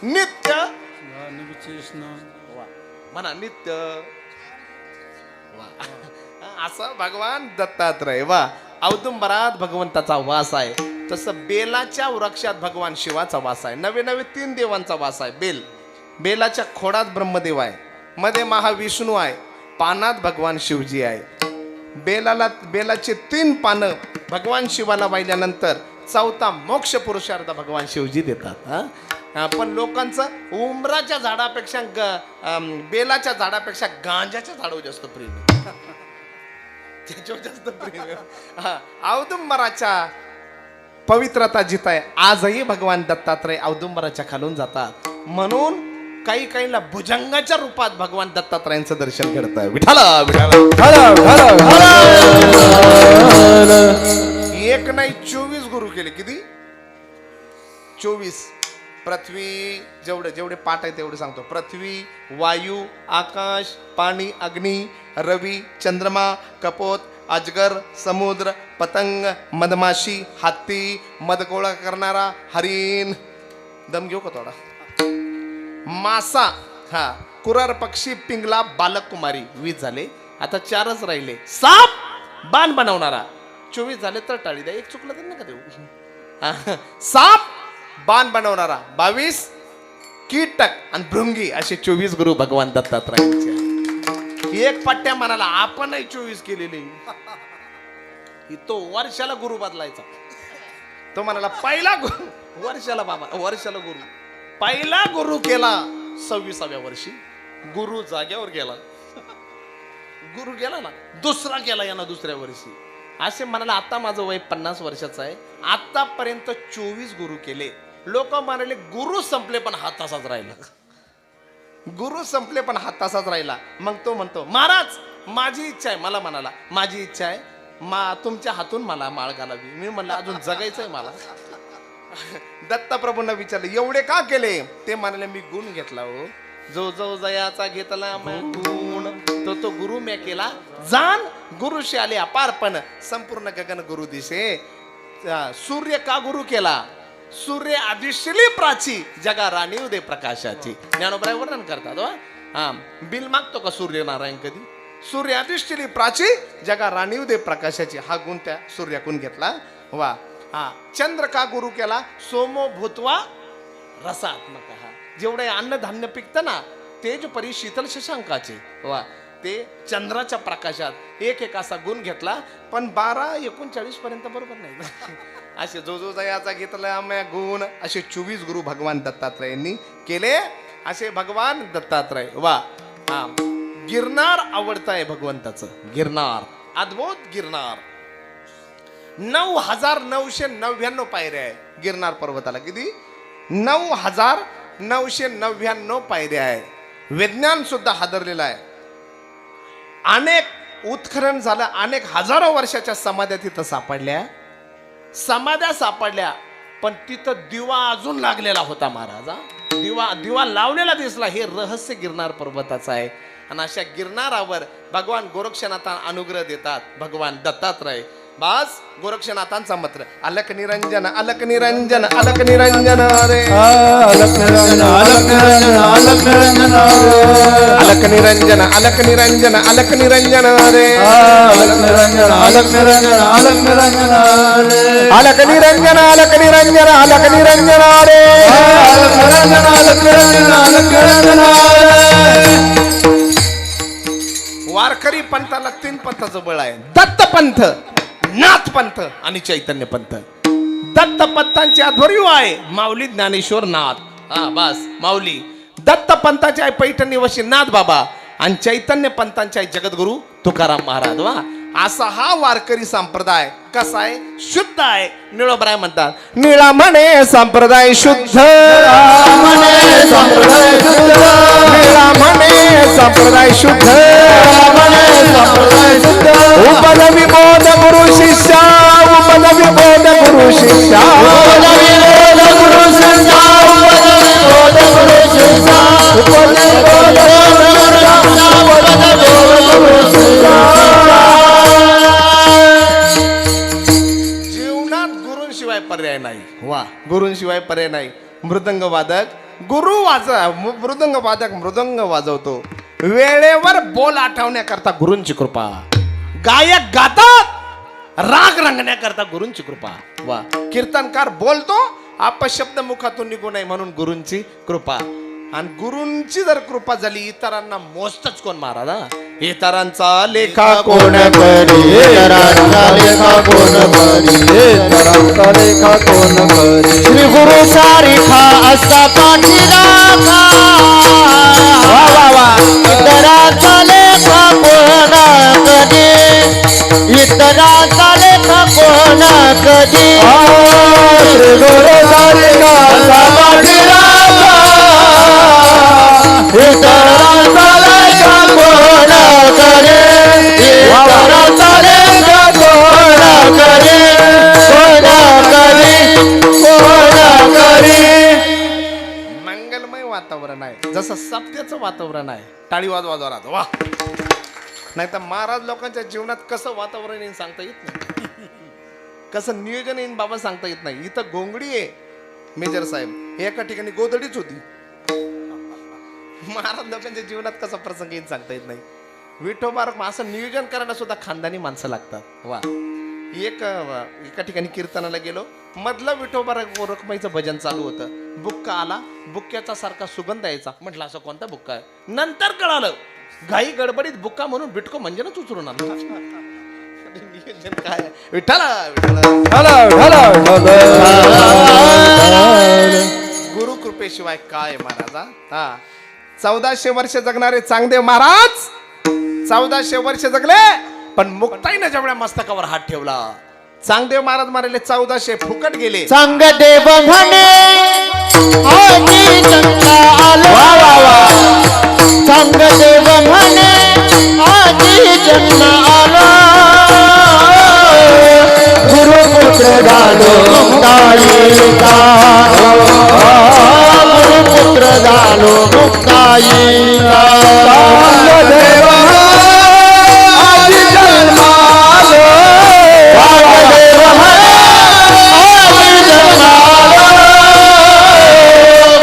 नित्य वा म्हणा नित्य वा. असं भगवान दत्तात्रय. वा. औदुंबरात भगवंताचा वास आहे. तसं बेलाच्या वृक्षात भगवान शिवाचा वास आहे. नवे 3 देवांचा वास आहे. बेलाच्या खोडात ब्रह्मदेव आहे, मध्ये महाविष्णू आहे, पानात भगवान शिवजी आहे. बेलाचे 3 पानं भगवान शिवाला वाहिल्यानंतर 4था मोक्ष पुरुषार्थ भगवान शिवजी देतात. पण लोकांचं उमराच्या झाडापेक्षा बेलाच्या झाडापेक्षा गांजाच्या झाडावर जास्त प्रेम आहे. त्याच्यावर जास्त प्रेम आहे. औदुंबराच्या पवित्रता जिथं आहे, आजही भगवान दत्तात्रय औदुंबराच्या खालून जातात. म्हणून काहीला भुजंगाच्या रूपात भगवान दत्तात्रयांचं दर्शन घडतं. विठाला विठाला. एक नाही 24 गुरु केले. किती? 24. पृथ्वी जेवढे पाठ आहे तेवढे सांगतो. पृथ्वी, वायू, आकाश, पाणी, अग्नी, रवी, चंद्रमा, कपोत, अजगर, समुद्र, पतंग, मधमाशी, हत्ती, मध गोळा करणारा हरिण, दम घेऊ का थोडा? मासा, हा, कुरार पक्षी, पिंगला, बालक कुमारी 20 झाले. आता 4च राहिले. साप बाण बनवणारा 24 झाले. तर टाळी द्या, एक चुकलं तर नका देऊ. साप बाण बनवणारा 22, कीटक आणि भृंगी असे 24 गुरु भगवान दत्तात्रयांचे. एक पट्ट्या म्हणाला आपणही 24 केलेले. तो वर्षाला गुरु बदलायचा. तो म्हणाला पहिला गुरु वर्षाला, बाबा वर्षाला गुरु, पहिला गुरु केला 26व्या वर्षी. गुरु जाग्यावर गेला, गुरु गेला ना. दुसरा केला यानं दुसऱ्या वर्षी. असे म्हणाला आता माझं वय 50 वर्षाचं आहे, आतापर्यंत 24 गुरु केले. लोक म्हणाले गुरु संपले पण हात तसाच राहिला. गुरु संपले पण हात तसाच राहिला. मग तो म्हणतो महाराज माझी इच्छा आहे. मला म्हणाला माझी इच्छा आहे तुमच्या हातून मला माळ घालावी. मी म्हणलं अजून जगायचंय मला. दत्तप्रभूंना विचारलं एवढे का केले? ते म्हणाले मी गुण घेतला हो. जो जो जयाचा घेतला गुण तो गुरु मी केला. जाण गुरुशी आले अपारपण, संपूर्ण गगन गुरु दिसे. सूर्य का गुरु केला? सूर्य आदिशली प्राची, जगा राणी उदय प्रकाशाची. ज्ञानोबराय वर्णन करतात. हा, बिल मागतो का सूर्यनारायण कधी? सूर्य आदिशली प्राची, जगा राणी उदय प्रकाशाची. हा गुण त्या सूर्याकून घेतला. वा. हा, चंद्र का गुरु केला? सोमो भूतवा रसात्मक. जेवढे अन्नधान्य पिकतं ना तेज परी शीतल शशांकाचे. वा. ते चंद्राच्या प्रकाशात एक असा गुण घेतला. पण 12-39 पर्यंत बरोबर नाही. असे जो जो जयाचा घेतला गुण असे 24 गुरु भगवान दत्तात्रयांनी केले. असे भगवान दत्तात्रय. वा. हा, गिरनार आवडत आहे भगवंताचं. गिरनार, अद्भुत गिरनार. 9,999 पायऱ्या आहे गिरनार पर्वताला. किती? 9,999 पायऱ्या आहे. विज्ञान सुद्धा हादरलेलं आहे. अनेक उत्खनन झालं. अनेक हजारो वर्षाच्या समाध्या तिथं सापडल्या. समाध्या सापडल्या पण तिथं दिवा अजून लागलेला होता महाराज. दिवा लावलेला दिसला. हे रहस्य गिरनार पर्वताचं आहे. आणि अशा गिरनारावर भगवान गोरक्षनाथ अनुग्रह देतात. भगवान दत्तात्रय. बस गोरक्षनाथांचा मंत्र अलक निरंजन अलक निरंजन अलक निरंजन रे. अलक निरंजन अलक निरंजन अलक निरंजन अलक निरंजन अलक निरंजन अलक निरंजन रे. अलक निरंजन अलक निरंजन अलक निरंजन अलक निरंजन अलक निरंजन अलक निरंजन रे. अलक निरंजन अलक निरंजन अलक निरंजन. वारकरी पंथाला 3 पंथाचं बळ आहे. दत्त पंथ, नाथ पंथ आणि चैतन्य पंथ. दत्त पंथांचे अध्वर्यू आहे माऊली ज्ञानेश्वर नाथ. हा बस माऊली. दत्त पंथाचे आहे पैठणी वशी नाथ बाबा. आणि चैतन्य पंथांचे आहे जगद्गुरु तुकाराम महाराज. वा. असा हा वारकरी संप्रदाय कसा आहे? शुद्ध आहे. निळोबराय म्हणतात निळा म्हणे संप्रदाय शुद्ध, म्हणे संप्रदाय शुद्ध, निळा म्हणे संप्रदाय शुद्ध, म्हणे संप्रदाय शुद्ध. उपद विबोध गुरु शिष्या, उपद विबोध गुरु शिष्या, उपद विबोध गुरु शिष्या, उपद विबोध गुरु शिष्या, उपद विबोध गुरु शिष्या. जीवनात पर्याय नाही. वा. गुरूंशिवाय पर्याय नाही. मृदंग वादक मृदंग वादक मृदंग वाजवतो. वेळेवर बोल आठवण्याकरता गुरूंची कृपा. गायक गातात राग रंगण्याकरता गुरूंची कृपा. वा. कीर्तनकार बोलतो अपशब्द मुखातून निघू नये म्हणून गुरूंची कृपा. आणि गुरूंची जर कृपा झाली इतरांना मोजतच कोण महाराज? इतरांचा लेखा कोण करी, इतरांचा लेखा कोण करी, इतरांचा लेखा कोण करी. श्री गुरु सारिखा असा पाठीराखा. वा वा वा. इतरांचा लेखा कोण कधी, इतरांचा लेखा कोण कधी. श्री गुरु सारिखा असा पाठीराखा, इतरांचा लेखा कोण करी, इतरांचा लेखा कोण करी, कोण करी, कोण करी. मंगलमय वातावरण आहे. जसं सप्त्याचं वातावरण आहे. टाळी वाजवा राहतो. वा. नाही तर महाराज लोकांच्या जीवनात कसं वातावरण येईन सांगता येत नाही. कसं नियोजन येईन बाबा सांगता येत नाही. इथं घोंगडी आहे मेजर साहेब. एका ठिकाणी गोधडीच होती. महाराज लोकांच्या जीवनात कसा प्रसंग येईल सांगता येत नाही. विठोबा असं नियोजन करायला सुद्धा खानदानी माणसं लागतात. वा एका ठिकाणी कीर्तनाला गेलो, मधलं विठोबा रखमाईचं भजन चालू होतं. बुक्का आला, बुक्क्याचा सारखा सुगंध यायचा. म्हटलं असं कोणता बुक्का आहे? नंतर कळालं घाई गडबडीत बुक्का म्हणून बिटको म्हणजेच उचलून आलो. नियोजन काय आहे? विठ्ठला गुरु कृपेशिवाय काय महाराजा. हा 1400 वर्ष जगणारे चांगदेव महाराज 1400 वर्ष जगले, पण मुक्ताईनं जेवढ्या मस्तकावर हात ठेवला. चांगदेव महाराज मारले 1400 फुकट गेले. चांगदेव म्हणे आजी जन्मा आलो. चांगदेव म्हणे आजी जन्मा आलो. गुरुपुत्र झालो मुक्ताईचा. गुरुपुत्र झालो मुक्ताईचा. चांगदेव आजी जन्मा आलो. चांगदेव म्हणे आजी जन्मा आलो.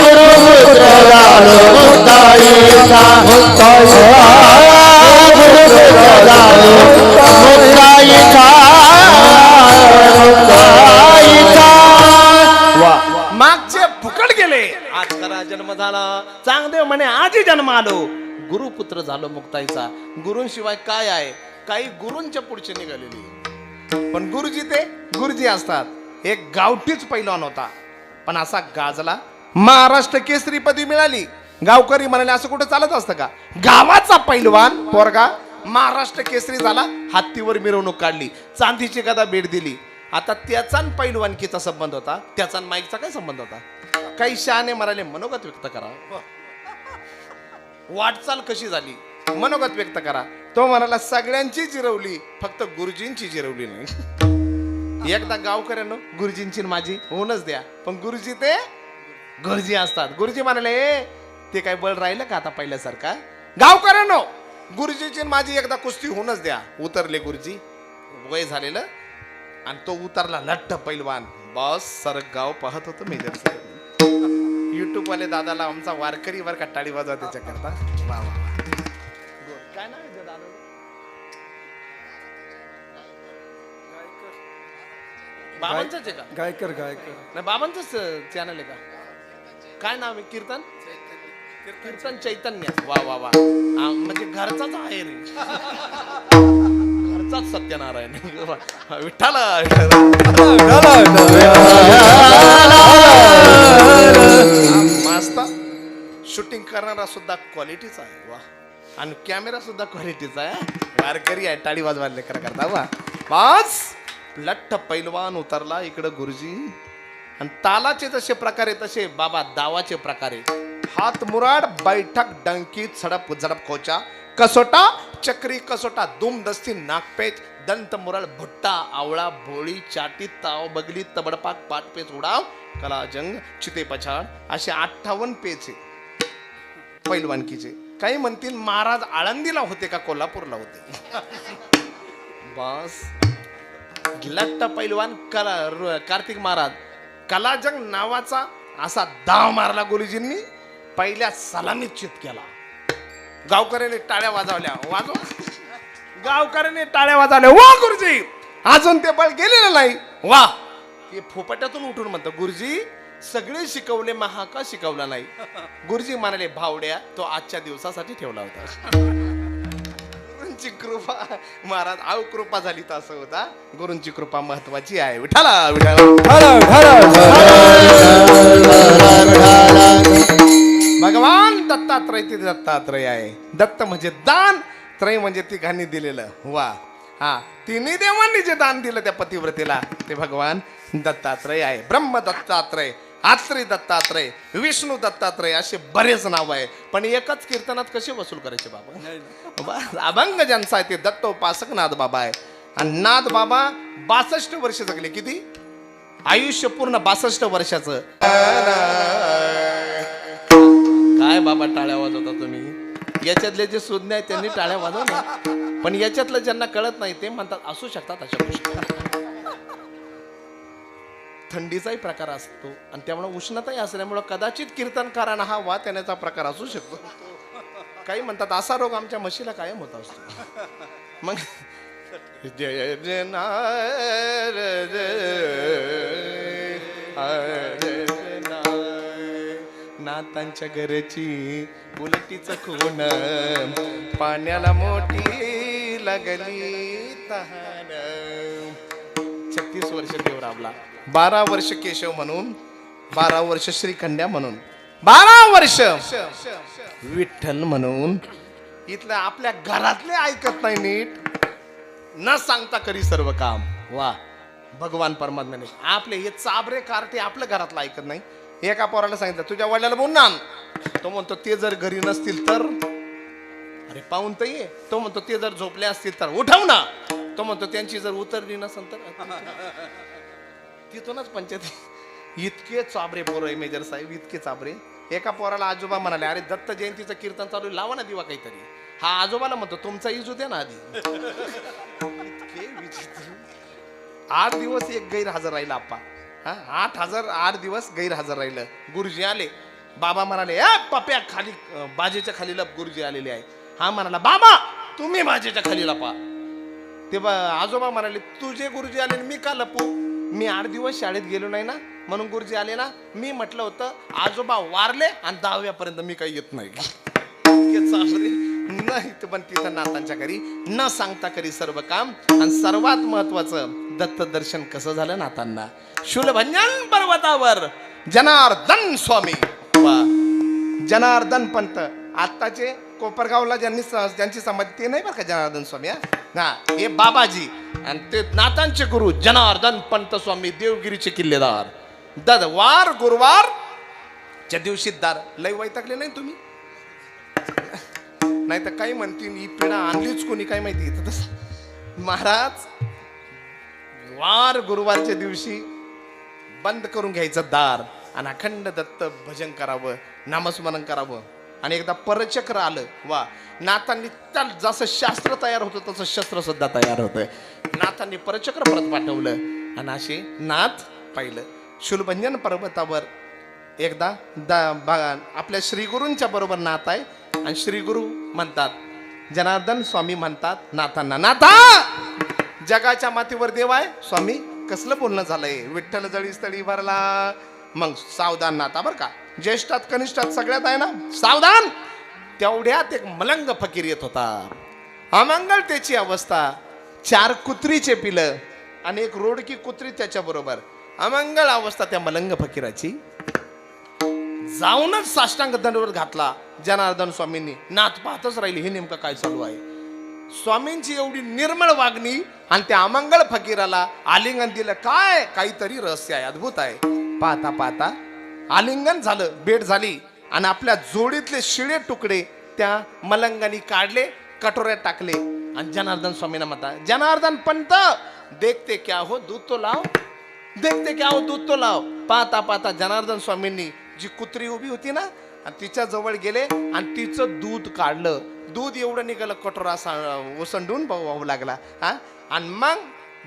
गुरुपुत्र झालो मुक्ताईचा. गुरुपुत्र झालो मुक्ताईचा. मागचे फुकट गेले, आज खरा जन्म झाला. चांगदेव म्हणे आजी जन्म आलो. गुरुपुत्र झालो मुक्ताईचा. गुरूंशिवाय काय आहे? काही गुरूंच्या पुढचे निघालेली, पण गुरुजी ते गुरुजी असतात. एक गावठीच पैलवान होता, पण असा गाजला. महाराष्ट्र केसरी पदवी मिळाली. गावकरी म्हणाले असं कुठं चालत असतं का? गावाचा पैलवान पोरगा महाराष्ट्र केसरी झाला, हत्तीवर मिरवणूक काढली, चांदीची गदा भेट दिली. आता त्याचा पैलवानकीचा संबंध होता, त्याचा माईकचा काय संबंध होता? काही शहाणे म्हणाले मनोगत व्यक्त करा. वाटचाल कशी झाली मनोगत व्यक्त करा. तो म्हणाला सगळ्यांची जिरवली, फक्त गुरुजींची जिरवली नाही. एकदा गावकऱ्यांनो गुरुजींची माझी होऊनच द्या, पण गुरुजी ते गुरुजी असतात. गुरुजी म्हणाले ते काय बळ राहिलं का आता पहिल्यासारखा? गावकऱ्यांनो गुरुजीची माझी एकदा कुस्ती होऊनच द्या. उतरले गुरुजी, वय झालेलं, आणि तो उतरला लठ्ठ पैलवान. बॉस सर गाव पाहत होतो मेजर साहेब. युट्यूब वाले दादाला आमचा वारकरी वर का टाळी वाजवा त्याच्या करता. वा वा. काय नाव आहे दादा? बाबांचंच आहे का? गायकर नाही बाबांचंच चॅनल आहे का? काय नाव आहे? कीर्तन कीर्तन चैतन्य. वा वा वा. म्हणजे घरचाच आहे रे, घरचाच सत्यनारायण. विठ्ठला मस्त. शूटिंग करणारा सुद्धा क्वालिटीचा आहे. वा. आणि कॅमेरा सुद्धा क्वालिटीचा आहे. वारकरी आहे, टाळी वाजवायला लेकरा करता. वा बस. लठ्ठ पैलवान उतरला, इकडं गुरुजी. आणि तालाचे जसे प्रकारे तसे बाबा दावाचे प्रकारे. हात मुराड, बैठक, डंकी, झडप झडप खोचा, कसोटा, चक्री कसोटा, दुम दस्ती, नागपेच, दंत मुरळ, भुट्टा, आवळा, भोळी, चाटी, ताव, बगली, तबडपाक, पाटपेच, उडाव, कलाजंग, चिते पछाड, असे 58 पेचे पैलवानकीचे. काही म्हणतील महाराज आळंदीला होते का कोल्हापूरला होते? बस. लट्ट पैलवान कार्तिक महाराज कलाजंग नावाचा असा दाव मारला गुरुजींनी. पहिल्या सलामीत चित केला. गावकऱ्याने टाळ्या वाजवल्या. गावकऱ्याने टाळ्या वाजवल्या. वा गुरुजी, अजून ते बळ गेलेलं नाही. वा. हे फोपट्यातून उठून म्हणतो गुरुजी सगळे शिकवले, महा का शिकवला नाही? गुरुजी म्हणाले भावड्या, तो आजच्या दिवसासाठी ठेवला होता. गुरूंची कृपा महाराज, आव कृपा झाली तर असं होता. गुरूंची कृपा महत्वाची आहे. विठाला भगवान दत्तात्रय ते दत्तात्रय आहे. दत्त म्हणजे दान, त्रय म्हणजे तिघांनी दिलेलं. वा. हा, तिन्ही देवांनी जे दान दिलं त्या पतिव्रतेला ते भगवान दत्तात्रय आहे. ब्रह्म दत्तात्रय, आत्री दत्तात्रय, विष्णू दत्तात्रय असे बरेच नाव आहे. पण एकच कीर्तनात कसे वसूल करायचे बाबा? अभंग ज्यांचा आहे ते दत्त उपासक नाथ बाबा आहे. आणि नाथ बाबा 62 वर्ष जगले. किती आयुष्य? पूर्ण 62 वर्षाचं. काय बाबा टाळ्या वाजवता तुम्ही? याच्यातले जे सुज्ञ आहेत त्यांनी टाळ्या वाजवल्या, पण याच्यातलं ज्यांना कळत नाही ते म्हणतात असू शकतात अशा गोष्टी. थंडीचाही प्रकार असतो आणि त्यामुळे उष्णताही असल्यामुळं कदाचित कीर्तनकारांना हा वात येण्याचा प्रकार असू शकतो. काही म्हणतात असा रोग आमच्या म्हशीला कायम होत असतो. मग जय जय नारद नातांच्या घरची उलटीच खून पाण्याला मोठी लागली तहान. 36 वर्ष देव राबला, 12 वर्ष केशव म्हणून, 12 वर्ष श्रीखंड्या म्हणून, 12 वर्ष विठ्ठल म्हणून. इथलं आपल्या घरातले ऐकत नाही नीट, न सांगता करी सर्व काम. वा, भगवान परमात्म्याने आपले हे चाबरे कारटे आपल्या घरातलं ऐकत नाही. एका पोराला सांगितलं तुझ्या वडिलाला बोल ना, तो म्हणतो ते जर घरी नसतील तर, अरे पाहून तर ये. तो म्हणतो ते जर झोपले असतील तर उठव ना. तो म्हणतो त्यांची जर उतरली नसेल तर. तिथूनच पंचायत. इतके चाबरे पोर आहे मेजर साहेब, इतके चाबरे. एका पोराला आजोबा म्हणाले अरे दत्त जयंतीचं कीर्तन चालू आहे, लावा ना दिवा काहीतरी. हा आजोबाला म्हणतो तुमचा इजू द्या ना आधी. इतके विचित्र. 8 दिवस एक गैरहजर राहिला आप्पा. 8 दिवस गैरहजर राहिलं. गुरुजी आले, बाबा म्हणाले पप्या खाली बाजेच्या खाली लप. गुरुजी आलेले आहे. हा म्हणाला बाबा तुम्ही बाजेच्या खाली लपा. तेव्हा आजोबा म्हणाले तुझे गुरुजी आले मी का लपू, मी 8 दिवस शाळेत गेलो नाही ना म्हणून गुरुजी आले ना. मी म्हटलं होतं आजोबा वारले आणि 10व्यापर्यंत मी काही येत नाही. नाही पण तिथं नातांच्या घरी न सांगता करी सर्व काम. आणि सर्वात महत्वाचं दत्त दर्शन कसं झालं नातांना. शूलभंजन पर्वतावर जनार्दन स्वामी. जनार्दन पंत आत्ताचे कोपरगावला ज्यांची समाधी ते नाही बरं का जनार्दन स्वामी. हा हे बाबाजी आणि ते नातांचे गुरु जनार्दन पंत स्वामी, देवगिरीचे किल्लेदार. वार गुरुवारच्या दिवशी दार. लय वैतागले नाही तुम्ही, नाही तर काही म्हणतील ही पिढा आणलीच कोणी काय माहिती. महाराज वार गुरुवारच्या दिवशी बंद करून घ्यायचं दार आणि अखंड दत्त भजन करावं, नामस्मरण करावं. आणि एकदा परचक्र आलं. वा, नाथांनी जसं शास्त्र तयार होतं तसं शस्त्र सुद्धा तयार होतं. नाथांनी परचक्र परत पाठवलं आणि असे नाथ पाहिलं. शूलभंजन पर्वतावर एकदा आपल्या श्रीगुरूंच्या बरोबर नाथ आहे आणि श्रीगुरु म्हणतात, जनार्दन स्वामी म्हणतात नाथांना, नाथा जगाच्या मातीवर देव आहे. स्वामी कसलं बोलणं झालंय, विठ्ठल जळी स्थळी भरला. मग सावधान नाथा बरं का, ज्येष्ठात कनिष्ठात सगळ्यात आहे ना सावधान. तेवढ्यात एक मलंग फकीर येत होता. अमंगलतेची अवस्था, 4 कुत्रीचे पिलं आणि एक रोडकी कुत्री त्याच्या बरोबर. अमंगल अवस्था त्या मलंग फकीराची. जाऊनच साष्टांग दंडवत घातला जनार्दन स्वामींनी. नाथ पाहतच राहिली हे नेमकं काय चालू आहे. स्वामींची एवढी निर्मळ वागणी आणि त्या अमंगल फकीराला आलिंगन दिलं. काय काहीतरी रहस्य आहे, अद्भुत आहे. पाहता पाहता आलिंगन झालं, भेट झाली आणि आपल्या जोडीतले शिळे तुकडे त्या मलंगानी काढले, कटोऱ्यात टाकले आणि जनार्दन स्वामींना म्हणता, जनार्दन पंत देखते क्या हो दूध तो लाव, देखते क्या हो दूध तो लाव. पाहता पाहता जनार्दन स्वामींनी जी कुत्री उभी होती ना तिच्या जवळ गेले आणि तिचं दूध काढलं. दूध एवढं निघालं, कटोरा ओसंडून वाहू लागला. आणि मग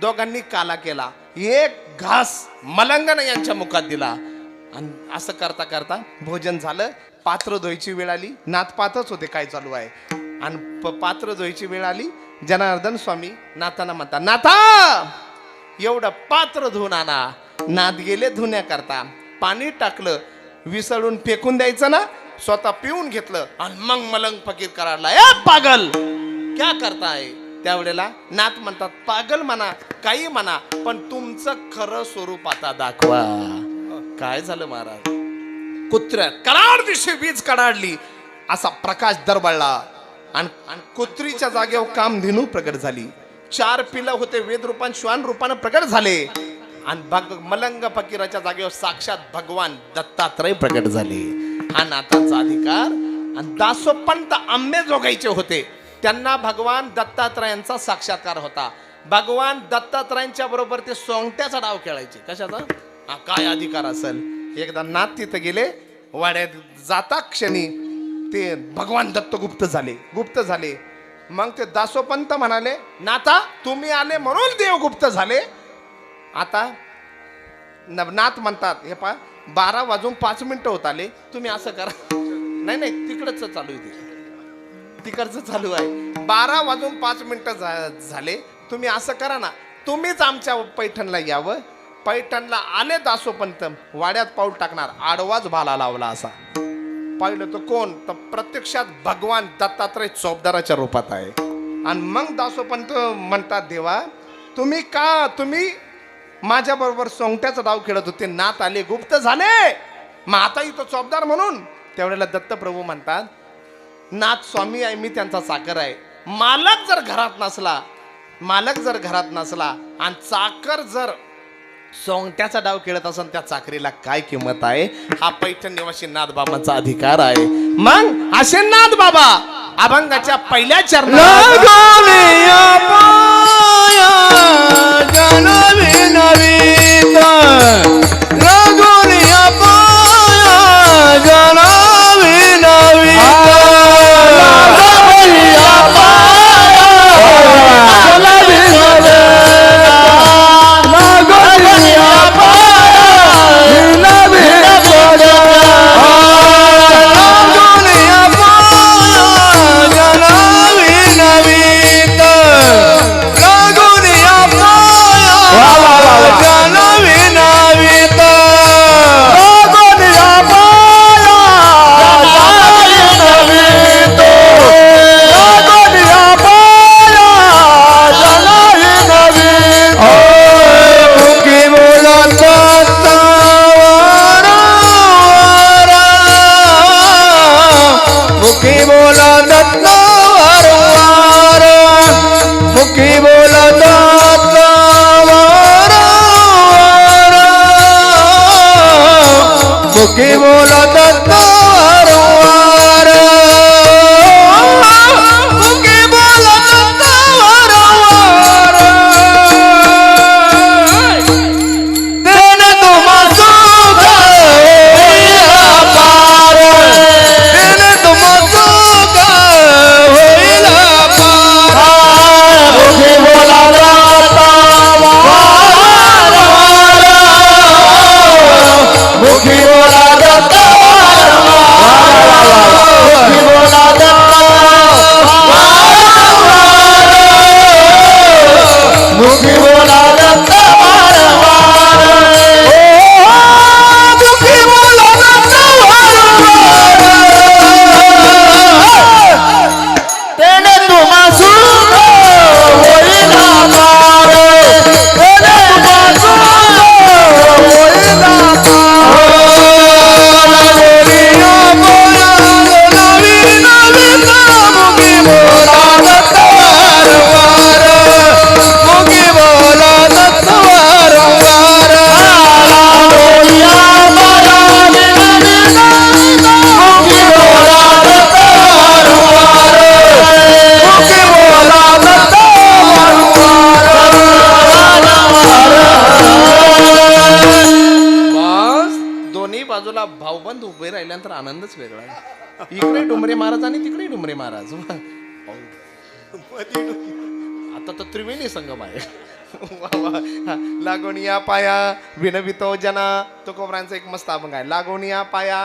दोघांनी काला केला. एक घास मलंगन यांच्या मुखात दिला आणि असं करता करता भोजन झालं. पात्र धुवायची वेळ आली. नाथ पाहतच होते काय चालू आहे. आणि पात्र धुवायची वेळ आली. जनार्दन स्वामी नाथांना म्हणता, नाथा एवढं पात्र धुवून आणा. नाथ गेले धुण्याकरता. पाणी टाकलं, विसळून फेकून द्यायचं ना, स्वतः पिऊन घेतलं आणि मग मलंग फकीर कराडला, ए पागल क्या करताय. त्यावेळेला नाथ म्हणतात, पागल म्हणा काही म्हणा पण तुमचं खरं स्वरूप आता दाखवा. काय झालं महाराज, कुत्र्या कराड दिवशी वीज कडाडली, असा प्रकाश दरवळला आणि कुत्रीच्या जागेवर कामधेनू प्रगट झाली. 4 पिलं होते वेद रूपान श्वान रूपानं प्रगट झाले आणि मलंग फकीराच्या जागेवर साक्षात भगवान दत्तात्रय प्रगट झाले. हा नाथांचा अधिकार. आणि दासोपंत आंबे जोगायचे होते, त्यांना भगवान दत्तात्रयांचा साक्षात्कार होता. भगवान दत्तात्रयांच्या बरोबर ते सोंगट्याचा डाव खेळायचे. कशाचा, हा काय अधिकार असेल. एकदा नाथ तिथे गेले, वाड्यात जाता क्षणी ते भगवान दत्त गुप्त झाले. मग ते दासोपंत म्हणाले, नाथा तुम्ही आले म्हणून देव गुप्त झाले. आता नवनाथ म्हणतात हे पा 12:05 होत आले, तुम्ही असं करा. नाही नाही तिकडच चालू आहे, तिकडचं चालू आहे. 12:05 झाले, तुम्ही असं करा ना, तुम्हीच आमच्या पैठणला यावं. पैठणला आले दासोपंत वाड्यात पाऊल टाकणार, आडवाच भाला लावला असा. पाहिलं तो कोण, तर प्रत्यक्षात भगवान दत्तात्रय चौबदाराच्या रूपात आहे. आणि मग दासोपंत म्हणतात देवा तुम्ही माझ्या बरोबर सोंगट्याचा डाव खेळत होते, नाथ आले गुप्त झाले, मग आता इथं चौबदार म्हणून. त्यावेळेला दत्तप्रभू म्हणतात नाथ स्वामी आहे, मी त्यांचा चाकर आहे. मालक जर घरात नसला आणि चाकर जर सोंगट्याचा डाव खेळत असेल, त्या चाकरीला काय किंमत आहे. हा पैठण निवासी नाथबाबांचा अधिकार आहे. मग असे नाथबाबा अभंगाच्या पहिल्या चरणात भाऊबंद उभे राहिल्यानंतर आनंदच वेगळा आहे. इकडे डुमरे महाराज आणि तिकडे डुमरे महाराज. आता तर त्रिवेणी संगम आहे. लागून या पाया विनवितो जना, तुकोबरांचा एक मस्त अभंग आहे. लागून या पाया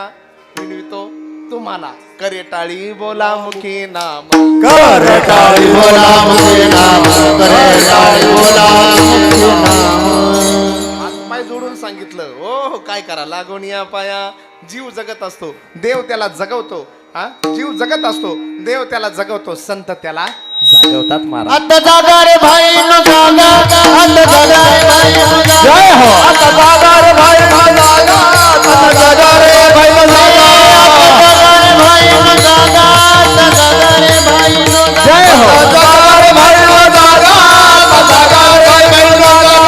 विनवितो तुम्हाला, करे टाळी बोला मुखी नाम, करे टाळी बोला मुखी नाम, करे टाळी बोला मुखी नाम. हातपाय जोडून सांगितलं हो काय करा. लागून या पाया, जीव जगत असतो देव त्याला जगवतो. हा जीव जगत असतो देव त्याला जगवतो, संत त्याला जागवतात महाराज. आता जागा रे भाई न जागा, आता जागा रे भाई न जागा. जय हो. आता जागा रे भाई न जागा, आता जागा रे भाई न जागा, आता जागा रे भाई न जागा, आता जागा रे भाई न जागा. जय हो. आता जागा रे भाई न जागा, आता जागा रे भाई न जागा.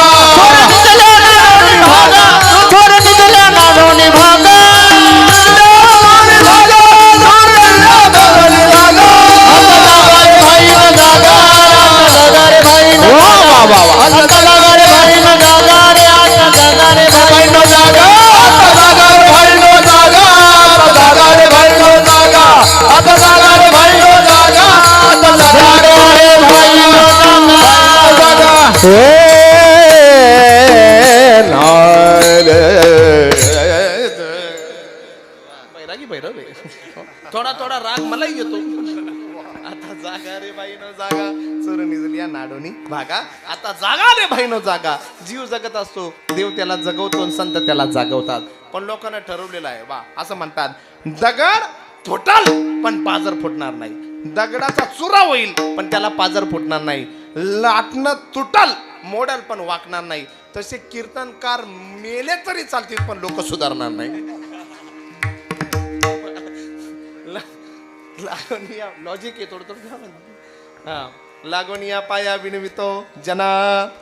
थोडे निघाले ना दोन्ही भागा, आता जागा रे भाई नो जागा. जागा रे बाईनो जागा चोर निजलिया नाडोनी भागा आता जागा रे बाईनो जागा जीव जगत असतो देव त्याला जगवतो आणि संत त्याला जागवतात पण लोकांना ठरवलेलं आहे वा असं म्हणतात दगड फुटल पण पाजर फुटणार नाही दगडाचा चुरा होईल पण त्याला पाजर फुटणार नाही लाटणं तुटल मोडल पण वाकणार नाही तसे कीर्तनकार मेले तरी चालतील पण लोक सुधारणार नाही लागोनिया लॉजिक आहे थोडं थोडं हा लागोनिया पाया विनवितो जना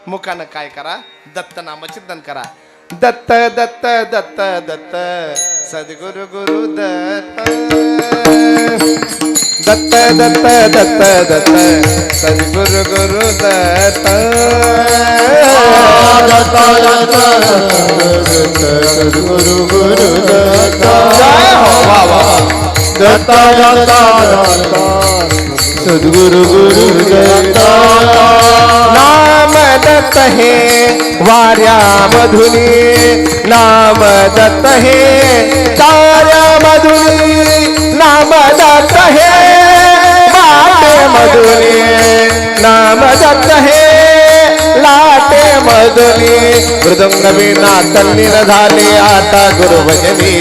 मुखानं काय करा दत्त नामचिंतन करा दत्त दत्त दत्त दत्त सद्गुरु गुरु दत्त दत्त दत्त दत्त दत्त सद्गुरु गुरु दत्त दत्त दत्त सद्गुरु गुरु दत्त जय हो बाबा दत्ता दत्ता दत्ता सद्गुरु गुरु दत्ता नाम दत्त है वार्या मधुनी नाम दत्त है तार्या मधुनी नाम दत्त है बाटे मधुनी नाम दत्त है लाटे मधुनी मृदंग विना तल्लीन झाले आता गुरुभजनी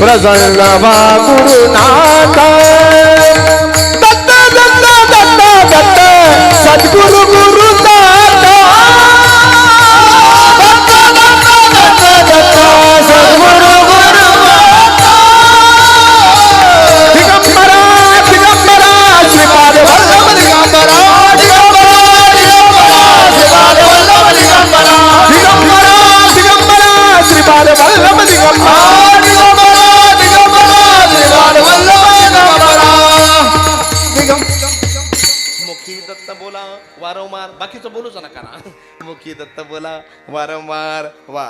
प्रसन्न वा गुरुनाथ दत्त दत्त दत्त दत्त सद्गुरु गुरु दत्त दत्त दत्त दत्त दत्त सद्गुरु गुरु दिगंबरा दिगंबरा श्रीपाद वल्लभ दिगंबरा दिगंबरा दिगंबरा श्रीपाद वल्लभ दिगंबरा दिगंबरा दिगंबरा श्रीपाद वल्लभ दिगंबरा मुखी दत्त बोला वारंवार बाकीचं बोलूच नका ना मुखी दत्त बोला वारंवार वा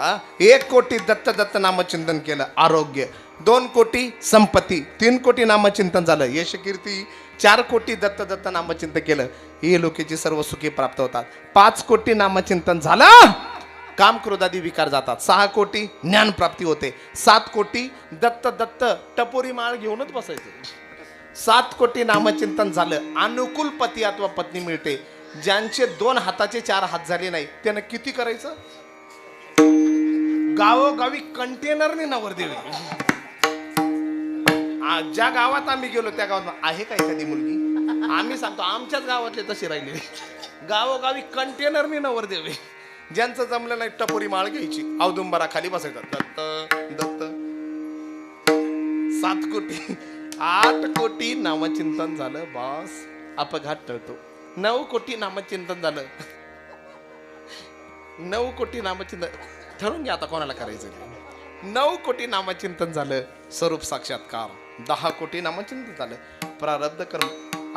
1 कोटी दत्त दत्त नामचिंतन केलं आरोग्य 2 कोटी संपत्ती 3 कोटी नामचिंतन झालं यश कीर्ती 4 कोटी दत्त दत्त नामचिंतन केलं हे लोकांची सर्व सुखी प्राप्त होतात 5 कोटी नामचिंतन झालं काम क्रोधादी विकार जातात 6 कोटी ज्ञान प्राप्ती होते 7 कोटी दत्त दत्त टपोरी माळ घेऊनच बसायचे 7 कोटी नामचिंतन झालं अनुकूल पती अथवा पत्नी मिळते ज्यांचे 2 हाताचे 4 हात झाले नाही त्यानं किती करायचं गावोगावी कंटेनरने नवरदेवी ज्या गावात आम्ही गेलो त्या गावात आहे का एखादी मुलगी आम्ही सांगतो आमच्याच गावातले तसे राहिले गावोगावी कंटेनरने नवरदेवी ज्यांचं जमलं नाही टपोरी माळ घ्यायची औदुंबरा खाली बसायचा दत्त दत्त 7 कोटी 8 कोटी नामचिंतन झालं बॉस अपघात टळतो 9 कोटी नामचिंतन झालं 9 कोटी नामचिंतन ठरवून घ्या आता कोणाला करायचं 9 कोटी नामचिंतन झालं स्वरूप साक्षात्कार 10 कोटी नामचिंतन झालं प्रारब्ध कर्म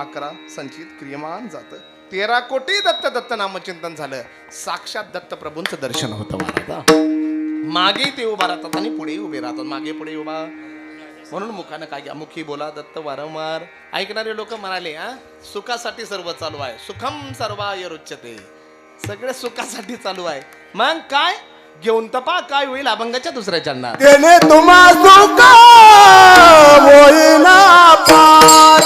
11 संचित क्रियमान जात 13 कोटी दत्त दत्त नामचिंतन झालं साक्षात दत्त प्रभूंचं दर्शन होतं महाराजा मागे ते उभा राहतात आणि पुढे उभे राहतात मागे पुढे उभा म्हणून मुखानं काय घ्या मुखी बोला दत्त वारंवार ऐकणारे लोक म्हणाले सुखासाठी सर्व चालू आहे सुखम सर्वाय रुच्यते सगळे सुखासाठी चालू आहे मग काय घेऊन तपा काय होईल अभंगाच्या दुसऱ्या चरणात तेने तुम्हा सुख होईना पार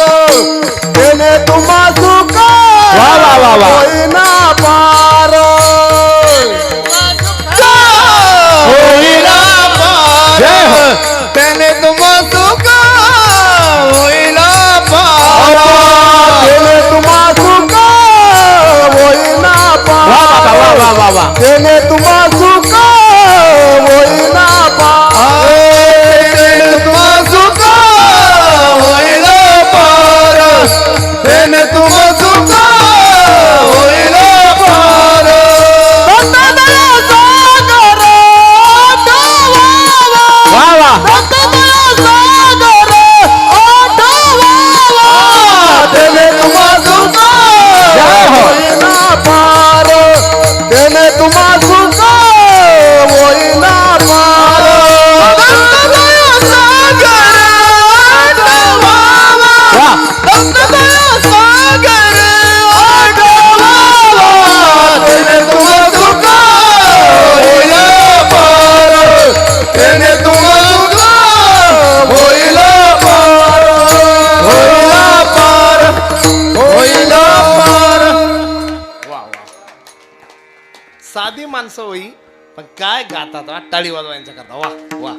तेने तुम्हा सुख होईना पार होईना पार जय हो तेने तुम्हा सुख होईना पार तेने तुम्हा सुख होईना पार तेने तुम्हा सुख होईना पार तेने तुम्हा सुख होईना पार तेने तुम्हा सुख होईना पार तेने तुम्हा सुख होईना पार तेने तुम्हा सुख माणसं होई पण काय गातात वा, टाळी वाजवायच्या करता वा वा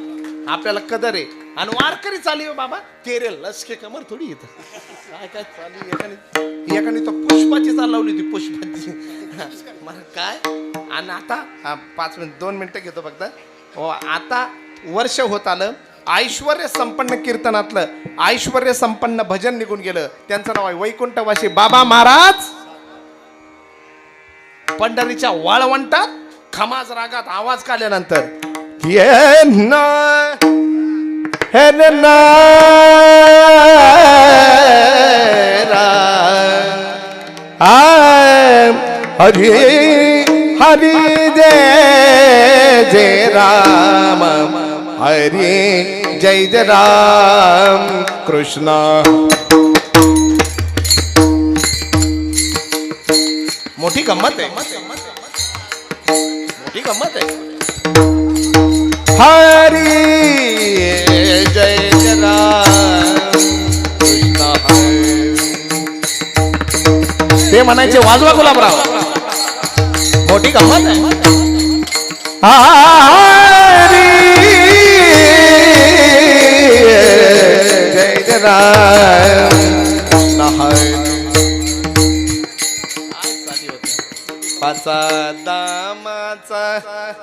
आपल्याला कदर आहे आणि वारकरी चालू आहे बाबा केरेल लसके कमर थोडी येत काय काय चालू एकाने तो पुष्पाची चाल लावली होती पुष्पाची मग काय आणि आता 2 मिनिटं घेतो फक्त हो आता वर्ष होत आलं ऐश्वर्य संपन्न कीर्तनातलं ऐश्वर्य संपन्न भजन निघून गेलं त्यांचं नाव आहे वैकुंठवासी बाबा महाराज पंढरीच्या वाळवंटात खमाज रागात आवाज काढल्यानंतर ये ना हे ना हरी हरी जय राम हरी जय राम कृष्ण मोठी गंमत आहे मोठी गंमत आहे हरी जय राम कृष्ण ते म्हणायचे वाजवा गुलाबराव मोठी गंमत आहे हरी जय राम पाचा दामाचा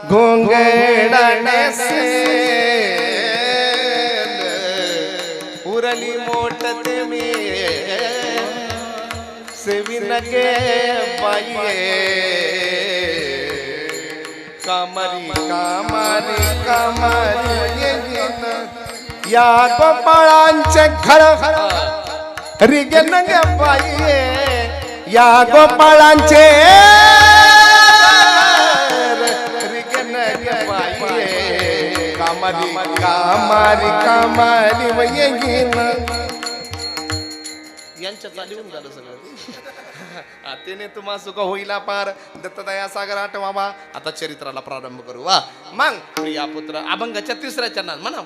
घोंगडाने उरली मोठते मी सेविन गे बाई कामारी कामारी कामारी या गोपाळांचे घर रिगन गे बाई या गोपाळांचे कामारी कामारी कामारी वयगीन यांच्या चालून झालं सगळं तेने तुम्हा सुख होईला पार दत्तदया सागर आठवावा आता चरित्राला प्रारंभ करू वा मग प्रिया पुत्र अभंगाच्या 3ऱ्या चरणात म्हणा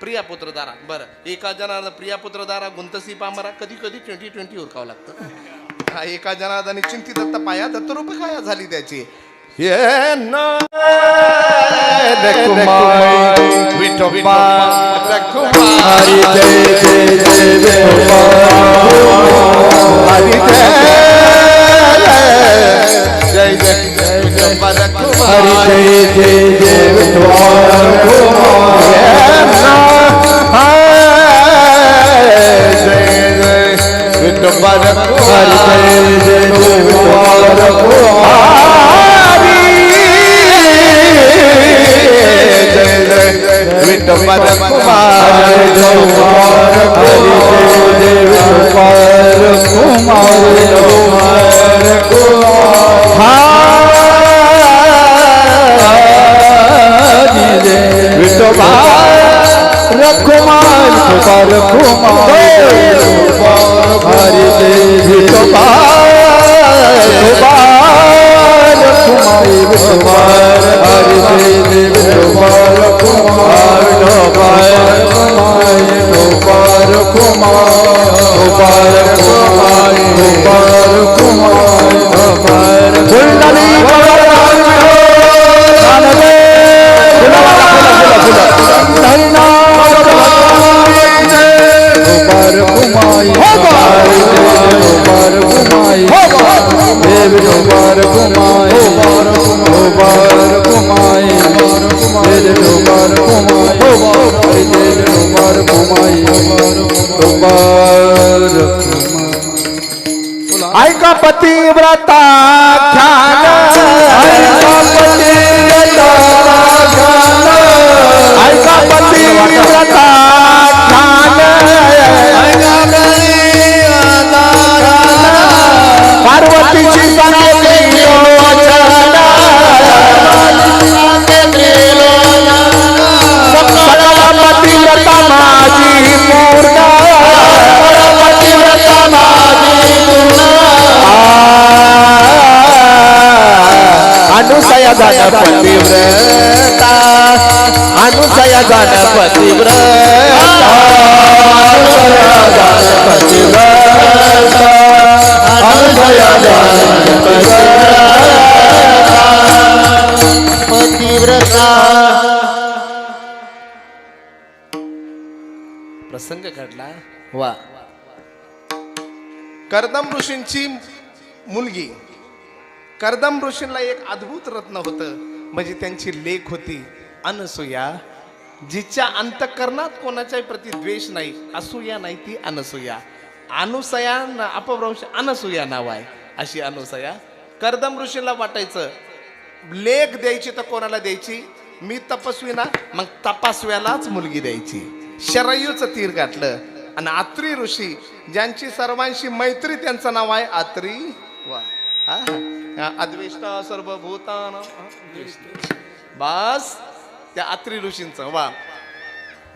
प्रिया पुत्र दारा बरं एका जनार्दन प्रिया पुत्र दारा गुंतसी पामरा कधी कधी 2020 उरकावं लागतं एका जनार्दनी चिंती दत्त पाया दत्तरूप काया झाली त्याची ये ना हरी जय जय जय हरी जय जय जय हरी जय जय ऐका पतिव्रता ख्यान ऐका पतिव्रता ख्यान पार्वतीची पतिव्रता माझी पूर्ण अनुसया जाण पतिव्रता अनुसया जाण पतिव्रता अनुसया जाण पतिव्रता वा. कर्दम ऋषींची मुलगी, कर्दम ऋषींना एक अद्भुत रत्न होतं, म्हणजे त्यांची लेक होती अनसूया, जिच्या अंतःकरणात कोणाच्याही प्रति द्वेष नाही. असूया नाही, ती अनसूया. अनुसया अपभ्रंश अनसूया नाव आहे, अशी अनुसया. कर्दम ऋषीला वाटायचं लेख द्यायची तर कोणाला द्यायची, मी तपस्वी ना, मग तपासव्यालाच मुलगी द्यायची. शरयूचं तीर गाठलं. आणि आत्री ऋषी, ज्यांची सर्वांशी मैत्री, त्यांचं नाव आहे आत्री. वा. अद्वेष्टा सर्वभूतान, बस त्या आत्री ऋषींचं. वा.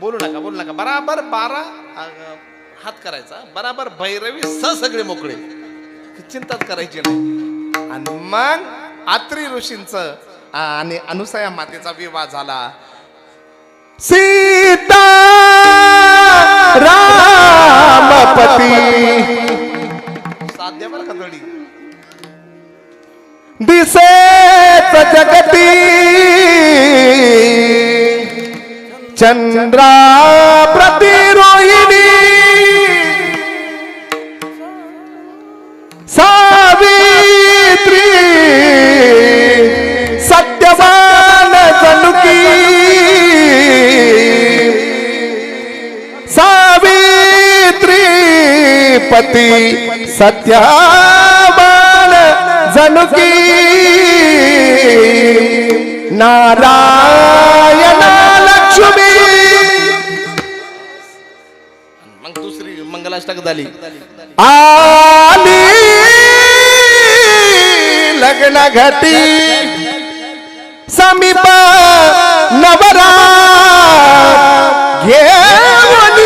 बोलू नका बराबर 12 हात करायचा, बराबर भैरवी सगळे मोकळे, चिंताच करायची नाही. आणि मग आत्री ऋषींचं आणि अनुसया मातेचा विवाह झाला. सीता रामपती साध्या बरं का थोडी. दिसेच जगती चंद्रा प्रतिरोहिणी सावित्री सत्यवान जनुकी सावित्री पती सत्यवान जनुकी नारायण लक्ष्मी. मग दुसरी मंगलाष्टक झाली. आली लग्न घटी समीप नवरा घेऊन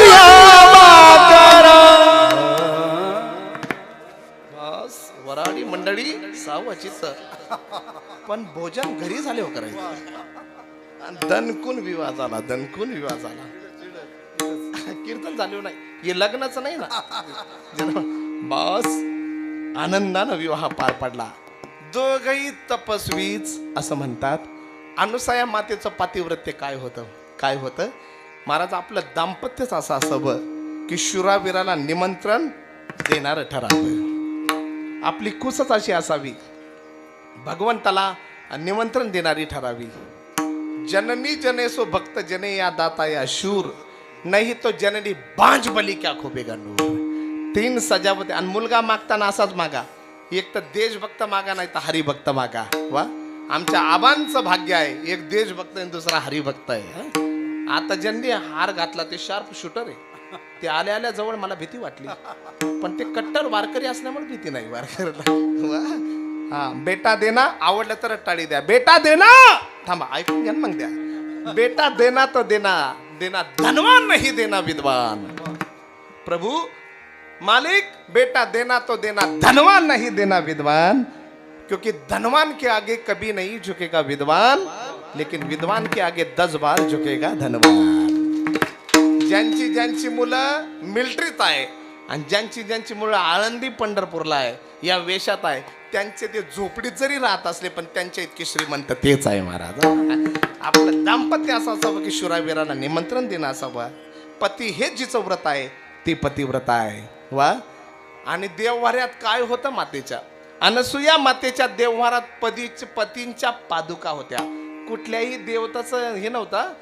बस वराडी मंडळी सावचित, पण भोजन घरी झाले हो करायचं. आणि दणकून विवाह झाला, दणकून विवाह झाला. कीर्तन झाले नाही, हे लग्नाचं नाही ना. बस आनंदानं विवाह पार पडला. दोघही तपस्वीच असं म्हणतात. अनुसया मातेचं पातिव्रत्य काय होतं महाराज, आपलं दाम्पत्यच असं असावं की शूरावीराला निमंत्रण देणारं ठरावं. आपली कुसच अशी असावी, भगवंताला निमंत्रण देणारी ठरावी. जननी जनेसो भक्त जने या दाता या शूर, नाही तो जननी बांझ बली क्या खोबेगा नूर. 3 सजावट. आणि मुलगा मागताना असाच मागा, एक तर देशभक्त मागा, नाही तर हरिभक्त मागा. वा. आमच्या आबांचं भाग्य आहे, एक देशभक्त आणि दुसरा हरिभक्त आहे. आता ज्यांनी हार घातला ते शार्प शूटर आहे. ते आल्या जवळ मला भीती वाटली, पण ते कट्टर वारकरी असल्यामुळे भीती नाही वारकऱ्याला. हा. बेटा देना, आवडलं तर टाळी द्या. बेटा देना, थांबा ऐकून घ्या मग द्या. बेटा देना तो देना, देना धनवान नहीं देना विद्वान. प्रभु मालिक, बेटा देना तो देना, धनवान नहीं देना विद्वान. क्योंकि धनवान के आगे कभी नहीं झुकेगा विद्वान, लेकिन विद्वान के आगे 10 बार झुकेगा धनवान. ज्यांची ज्यांची मुलं मिलिटरीत आहे आणि ज्यांची मुलं आळंदी पंढरपूरला आहे, या वेशात आहे, त्यांचे ते झोपडीत जरी राहत असले पण त्यांच्या इतके श्रीमंत तेच आहे महाराज. आपलं दाम्पत्य असं असावं की शूरावीराला निमंत्रण देणं असावं. पती हेच जिचं व्रत आहे, ती पतिव्रता आहे. वा. आणि देववाऱ्यात काय होतं मातेच्या, अनसूया मातेच्या देववारात पतींच्या पादुका होत्या. कुठल्याही देवताचं हे नव्हतं.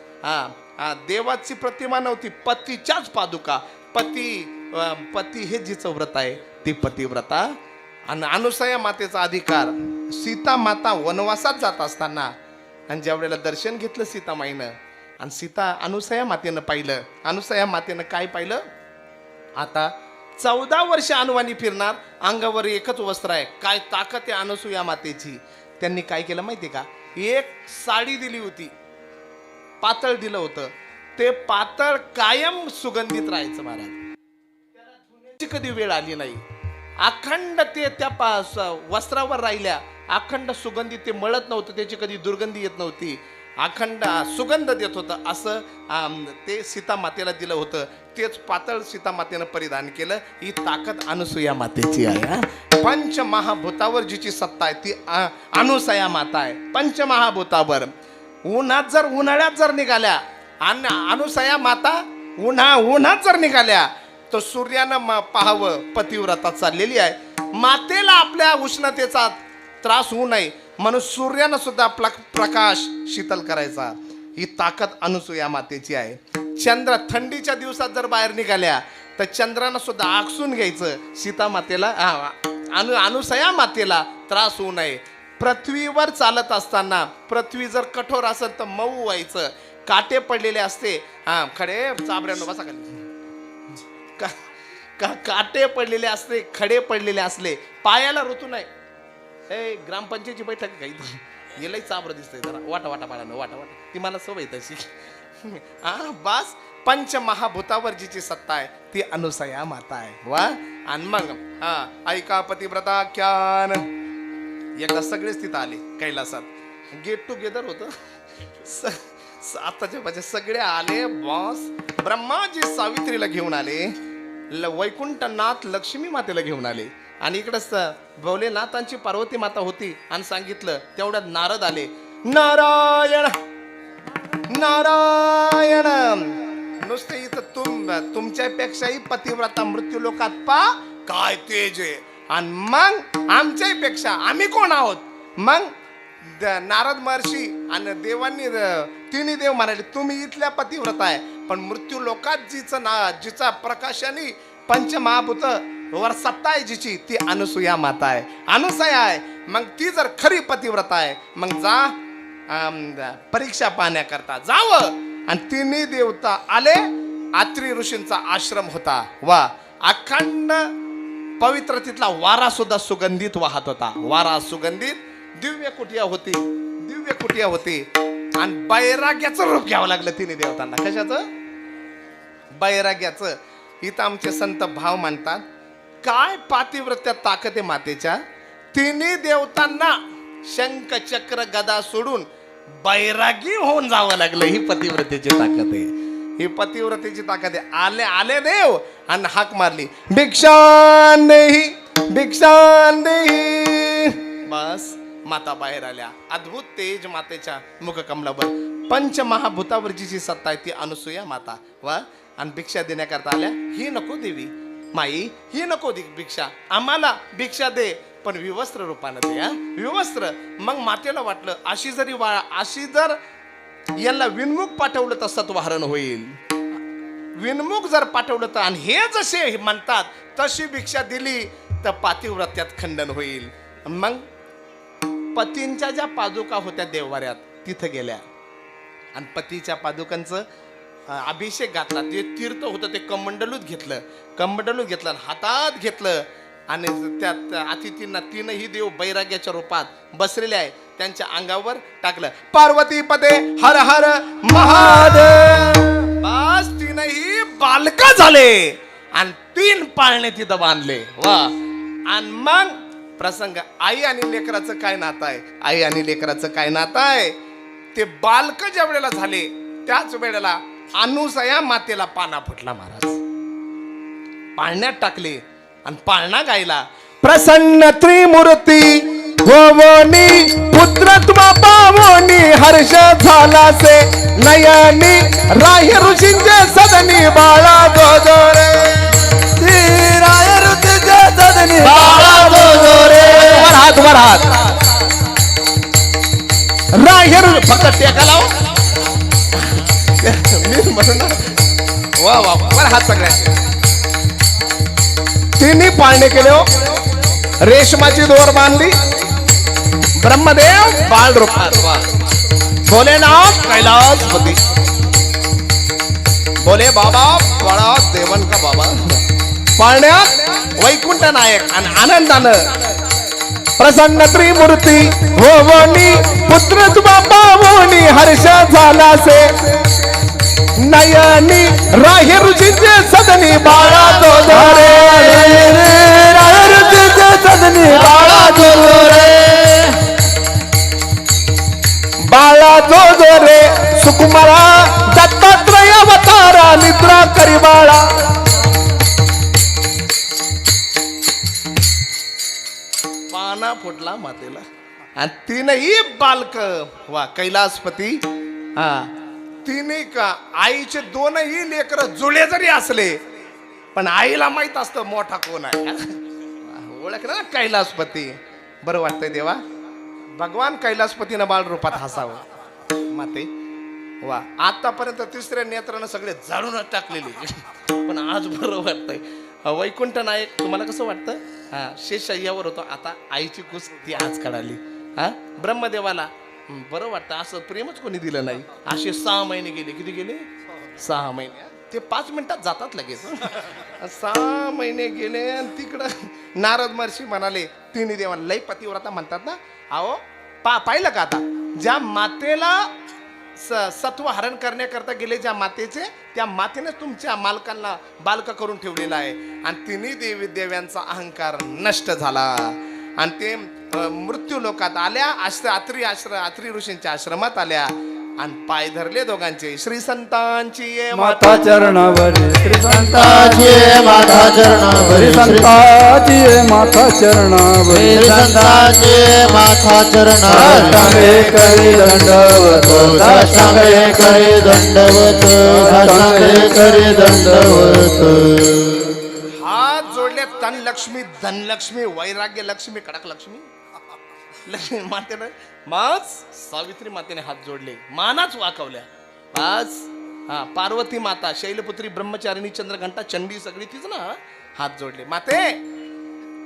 देवाची प्रतिमा नव्हती, पतीच्याच पादुका. पती हे जिचं व्रत आहे, ती पतिव्रता. आणि अनुसया मातेचा अधिकार. सीता माता वनवासात जात असताना आणि ज्या वेळेला दर्शन घेतलं सीतामाईनं आणि अनुसया मातेनं पाहिलं. अनुसया मातेनं काय पाहिलं, आता 14 वर्ष अनुवानी फिरणार, अंगावर एकच वस्त्र आहे. काय ताकद आहे अनुसूया मातेची. त्यांनी काय केलं माहिती का, एक साडी दिली होती, पातळ दिलं होतं. ते पातळ कायम सुगंधित राहायचं महाराज. त्याला धुण्याची कधी वेळ आली नाही. अखंड ते त्या वस्त्रावर राहिल्या, अखंड सुगंधी. ते मळत नव्हतं, त्याची कधी दुर्गंधी येत नव्हती, अखंड सुगंध देत होतं. असं ते सीता मातेला दिलं होतं. तेच पातळ सीता मातेनं परिधान केलं. ही ताकद अनुसूया मातेची आहे. पंचमहाभूतावर जिची सत्ता आहे ती अनुसूया माता आहे. पंचमहाभूतावर उन्हाळ्यात जर निघाल्या, अनुसूया माता उन्हात जर निघाल्या तर सूर्यानं पाहावं पतिव्रता चाललेली आहे. मातेला आपल्या उष्णतेचा त्रास होऊ नये म्हणून सूर्यानं सुद्धा आपला प्रकाश शीतल करायचा. ही ताकद अनुसूया मातेची आहे. चंद्र थंडीच्या दिवसात जर बाहेर निघाल्या तर चंद्रानं सुद्धा आकसून घ्यायचं. सीता मातेला अनुसया मातेला त्रास होऊ नये. पृथ्वीवर चालत असताना पृथ्वी जर कठोर असेल तर मऊ व्हायचं. काटे पडलेले असते खडे चाबऱ्यानं बसा खाली. काटे पडलेले असते, खडे पडलेले असले, पायाला ऋतू नाही. ए ग्रामपंचायतीची बैठक काही गेलंय चाबर दिसतंय जरा वाटा वाटा पाण्यानं वाटा वाटा. ती मला सवय तशी. बस पंचमहाभूतावर जिची सत्ता आहे ती अनुसया माता आहे. वा. आणि मग ऐका पतिव्रता ख्यान. एकदा सगळेच तिथं आले कैलासात. गेट टुगेदर होतं. आताच्या माझे सगळे आले. बॉस ब्रह्माजी सावित्रीला घेऊन आले. वैकुंठनाथ लक्ष्मी मातेला घेऊन आले. आणि इकडंच भोलेनाथांची पार्वती माता होती. आणि सांगितलं तेवढ्यात नारद आले. नारायण नारायण. नुसते इथं तुमच्यापेक्षाही पतिव्रता मृत्यू लोकात पा काय तेज आहे. आणि मग आमच्याही पेक्षा आम्ही कोण आहोत. मग नारद महर्षी आणि देवांनी तिन्ही देव म्हणाले तुम्ही इथल्या पतिव्रता आहे पण मृत्यू लोकात जिचा प्रकाशाने पंचमहाभूत वर सत्ता आहे जिची ती अनुसूया माता आहे. अनुसया आहे. मग ती जर खरी पतिव्रता आहे मग जा परीक्षा पाहण्याकरता जावं. आणि तिन्ही देवता आले. आत्री ऋषींचा आश्रम होता. वा. अखंड पवित्र तिथला वारा सुद्धा सुगंधित वाहत होता. वारा सुगंधित. दिव्य कुटिया होती. दिव्य कुटिया होती. आणि बैराग्याचं रूप घ्यावं लागलं तिन्ही देवतांना. कशाचं? बैराग्याचं. इथं आमचे संत भाव मानतात काय पातिव्रत्या ताकद आहे मातेच्या. तिन्ही देवतांना शंख चक्र गदा सोडून बैरागी होऊन जावं लागलं. ही पतिव्रतेची ताकद आहे. ही पतिव्रतेची ताकद आहे. आले देव आणि हाक मारली भिक्षान देही भिक्षान देही. बस माता बाहेर आल्या. अद्भुत तेज मातेच्या मुखकमलावर. पंचमहाभूतावर जी सत्ता आहे ती अनुसूया माता. वा. आणि भिक्षा देण्याकरता आल्या. ही नको देवी माई ही नको दे भिक्षा. आम्हाला भिक्षा दे पण विवस्त्र रूपानं दे. विवस्त्र. मग मातेला वाटलं अशी जर यांना विनमुख पाठवलं तर सत्वहरण होईल. विनमुख जर पाठवलं तर आणि हे जसे म्हणतात तशी भिक्षा दिली तर पातिव्रत्यात खंडन होईल. मग पतींच्या ज्या पादुका होत्या देववाऱ्यात तिथं गेल्या आणि पतीच्या पादुकांचं अभिषेक घातला. जे तीर्थ होतं ते कमंडलूत घेतलं आणि हातात घेतलं. आणि त्यात अतिथींना तीनही देव बैराग्याच्या रूपात बसलेले आहे त्यांच्या अंगावर टाकलं. पार्वती पदे हर हर महादेव. बस तीनही बालक झाले आणि 3 पाळणे तिथं बांधले. वा. आणि मग प्रसंग आई आणि लेकराचं काय नातं आहे. आई आणि लेकराचं काय नातं आहे. ते बालक ज्या वेळेला झाले त्याच वेळेला अनुसया मातेला पाना फुटला. महाराज पाळण्यात टाकले आणि पाळणा गायला. प्रसन्न त्रिमूर्ती होवोनी पुत्रत्व पावोनी हर्ष झाला से नयनी राय ऋषींचे सदनी बाळा दोजोरे. राय ऋषींचे सदनी बाळा दोजोरे. वर हात राय फक्त टेका लाव. मी म्हणून वा वा वर हात सगळ्यांचे. तिन्ही पाळणे केले. रेशमाची दोर बांधली. ब्रह्मदेव बाळ रूपात. भोलेनाथ कैलासपती. भोले बाबा बडा देवन का बाबा. पाळण्यात वैकुंठ नायक आणि आनंदानं प्रसन्न त्रिमूर्ती होवोनी पुत्र पावोनी हर्ष झाला से नयनी राही ऋषींचे सदनी बाळा दोजोरे. राय ऋषींचे सदनी बाळा दोजोरे. बाळा दोजोरे सुकुमारा दत्तात्रय अवतारा निद्रा करी बाळा. पाना फुटला मातेला आणि तीनही बालक. वा. कैलासपती. तिने का आईचे 2ही लेकर जुळे जरी असले पण आईला माहित असतं मोठा कोण आहे. ओळखलं ना कैलासपती. बरं वाटतंय देवा, भगवान कैलासपतीनं बाळ रूपात हसावं. माते वा, आतापर्यंत तिसऱ्या नेत्रानं सगळे जाळूनच टाकलेले, पण आज बरं वाटतंय. वैकुंठ नायक तुम्हाला कसं वाटतं? हा, शेषय्यावर होतो, आता आईची कुस ती आज कळाली. हा, ब्रह्मदेवाला बरं वाटतं. असं प्रेमच कोणी दिलं नाही. असे 6 महिने गेले. किती गेले? 6 महिने. ते 5 मिनिटात जातात लगेच. 6 महिने गेले आणि तिकडं नारद महर्षी म्हणाले तिन्ही देवाला, लय पतिव्रता म्हणतात ना. अहो पाहिलं का आता, ज्या मातेला सत्व हरण करण्याकरता गेले, ज्या मातेचे, त्या मातेने तुमच्या मालकांना बालक करून ठेवलेला आहे. आणि तिन्ही देव्यांचा अहंकार नष्ट झाला आणि ते मृत्यू लोकात आल्या, आत्री ऋषींच्या आश्रमात आल्या आणि पाय धरले दोघांचे. श्री संतांची ये माता चरणावरी, श्री संताची माता चरणावरी, संताची माता चरणावरी, संताची माता चरणावरी, साष्टांगे करी दंडवत, साष्टांगे करी दंडवत, साष्टांगे करी दंडवत. हात जोडले. तन लक्ष्मी, धनलक्ष्मी, वैराग्य लक्ष्मी, कडक लक्ष्मी, लक्ष्मी मातेने माच सावित्री मातेने हात जोडले, मानाच वाकवल्या. आज हा, पार्वती माता, शैलपुत्री, ब्रह्मचारिणी, चंद्रघंटा, चंडी सगळी तीच ना. हात जोडले. माते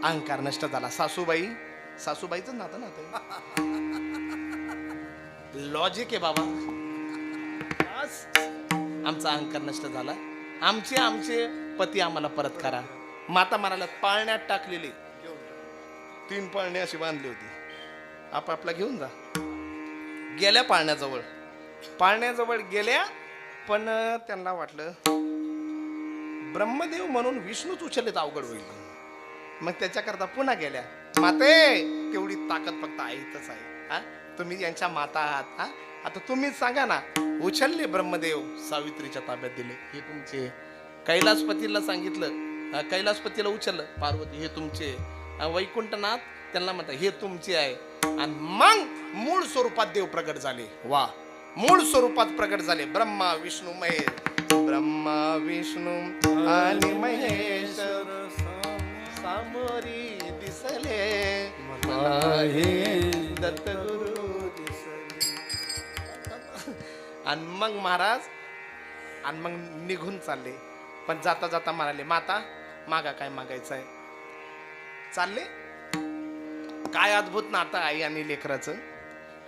अहंकार नष्ट झाला. सासूबाईच नातं ना ते. लॉजिक आहे बाबा. आज आमचा अहंकार नष्ट झाला. आमचे पती आम्हाला परत करा. माता म्हणाला, पाळण्यात टाकलेली 3 पाळणे अशी बांधली होती, आपापला घेऊन जा. गेल्या पाळण्याजवळ गेल्या, पण त्यांना वाटलं ब्रह्मदेव म्हणून विष्णूच उचलले तर अवघड होईल. मग त्याच्याकरता पुन्हा गेल्या. माते तेवढी ताकद फक्त आईतच आहे. हा, तुम्ही यांच्या माता आहात. हा, आता तुम्हीच सांगा ना. उचलले ब्रह्मदेव, सावित्रीच्या ताब्यात दिले. हे तुमचे. कैलासपतीला सांगितलं, कैलासपतीला उचललं, पार्वती हे तुमचे. वैकुंठनाथ त्यांना म्हणतात हे तुमचे आहे. आणि मग मूळ स्वरूपात देव प्रगट झाले. वा, मूळ स्वरूपात प्रगट झाले. ब्रह्मा विष्णू महेश, ब्रह्मा विष्णू आणि महेश सामोरी दिसले, दत्त गुरु दिसले. आणि मग महाराज आणि मग निघून चालले. पण जाता जाता म्हणाले, माता मागा काय मागायचं आहे. चालले. काय अद्भुत नातं आई आणि लेकराचं.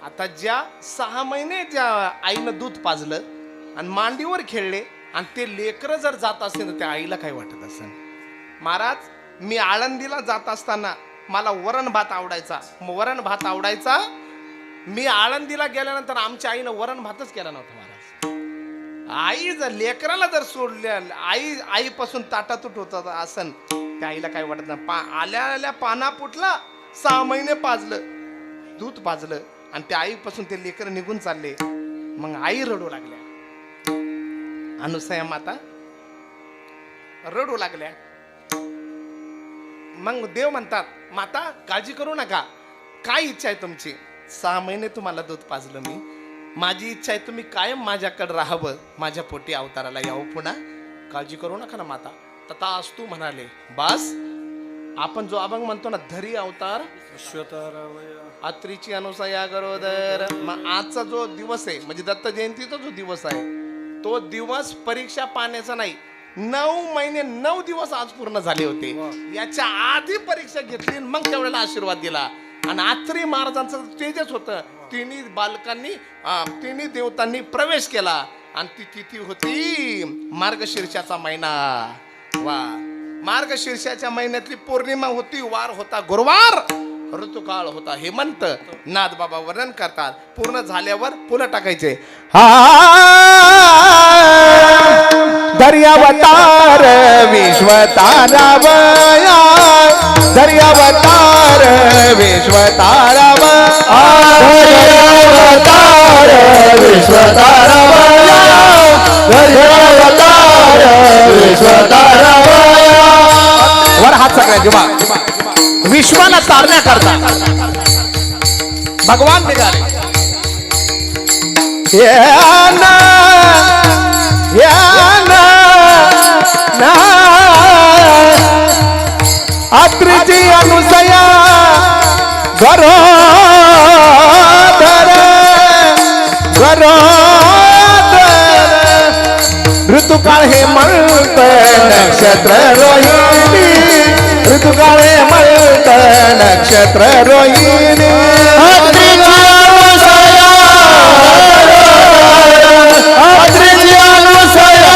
आता ज्या 6 महिने ज्या आईनं दूध पाजलं आणि मांडीवर खेळले आणि ते लेकरं जर जात असेल तर त्या आईला काय वाटत असेल. महाराज, मी आळंदीला जात असताना मला वरण भात आवडायचा. मी आळंदीला गेल्यानंतर आमच्या आईनं वरण भातच केला नव्हता महाराज. आई जर लेकराला जर सोडल्या, आईपासून ताटातूट होत असन, त्या आईला काय वाटत नाही. आल्या पाना फुटला, 6 महिने पाजलं, दूध पाजलं आणि त्या आईपासून ते लेकर निघून चालले. मग आई रडू लागल्या. अनुसया माता रडू लागल्या. मग देव म्हणतात, माता काळजी करू नका. काय इच्छा आहे तुमची? 6 महिने तुम्हाला दूध पाजलं मी. माझी इच्छा आहे तुम्ही कायम माझ्याकडे राहावं, माझ्या पोटी अवताराला यावं पुन्हा. काळजी करू नका ना माता. तथास्तु म्हणाले. बस आपण जो अभंग म्हणतो ना, धरी अवतार अत्रीची अनुसया गरोदर. मग आजचा जो दिवस आहे म्हणजे दत्त जयंतीचा जो दिवस आहे, तो दिवस परीक्षा पाहण्याचा नाही. 9 महिने 9 दिवस आज पूर्ण झाले होते. याच्या आधी परीक्षा घेतली, मग त्यावेळेला आशीर्वाद दिला. आणि आत्री महाराजांचं तेजच होतं. तिन्ही देवतांनी प्रवेश केला आणि ती तिथी होती मार्गशीर्षाचा महिना. वा, मार्गशीर्षाच्या महिन्यातली पौर्णिमा होती. वार होता गुरुवार, ऋतुकाळ होता हेमंत. नाथ बाबा वर्णन करतात. पूर्ण झाल्यावर फुलं टाकायचे. दर्यावतार विश्वतारावया, दर्यावतार विश्वतारावया, दर्यावतार विश्वतारावया, दर्यावतार विश्वतारावया. वर हात सगळ्या जुबा. विश्वाला तारण्याकरता भगवान निघाले. या ना अत्रीची अनुसया गरोदर ऋतुकाळ हेमंत नक्षत्र रोहिणी ऋतुकाळ हेमंत नक्षत्र रोहिणी अत्रीची अनुसया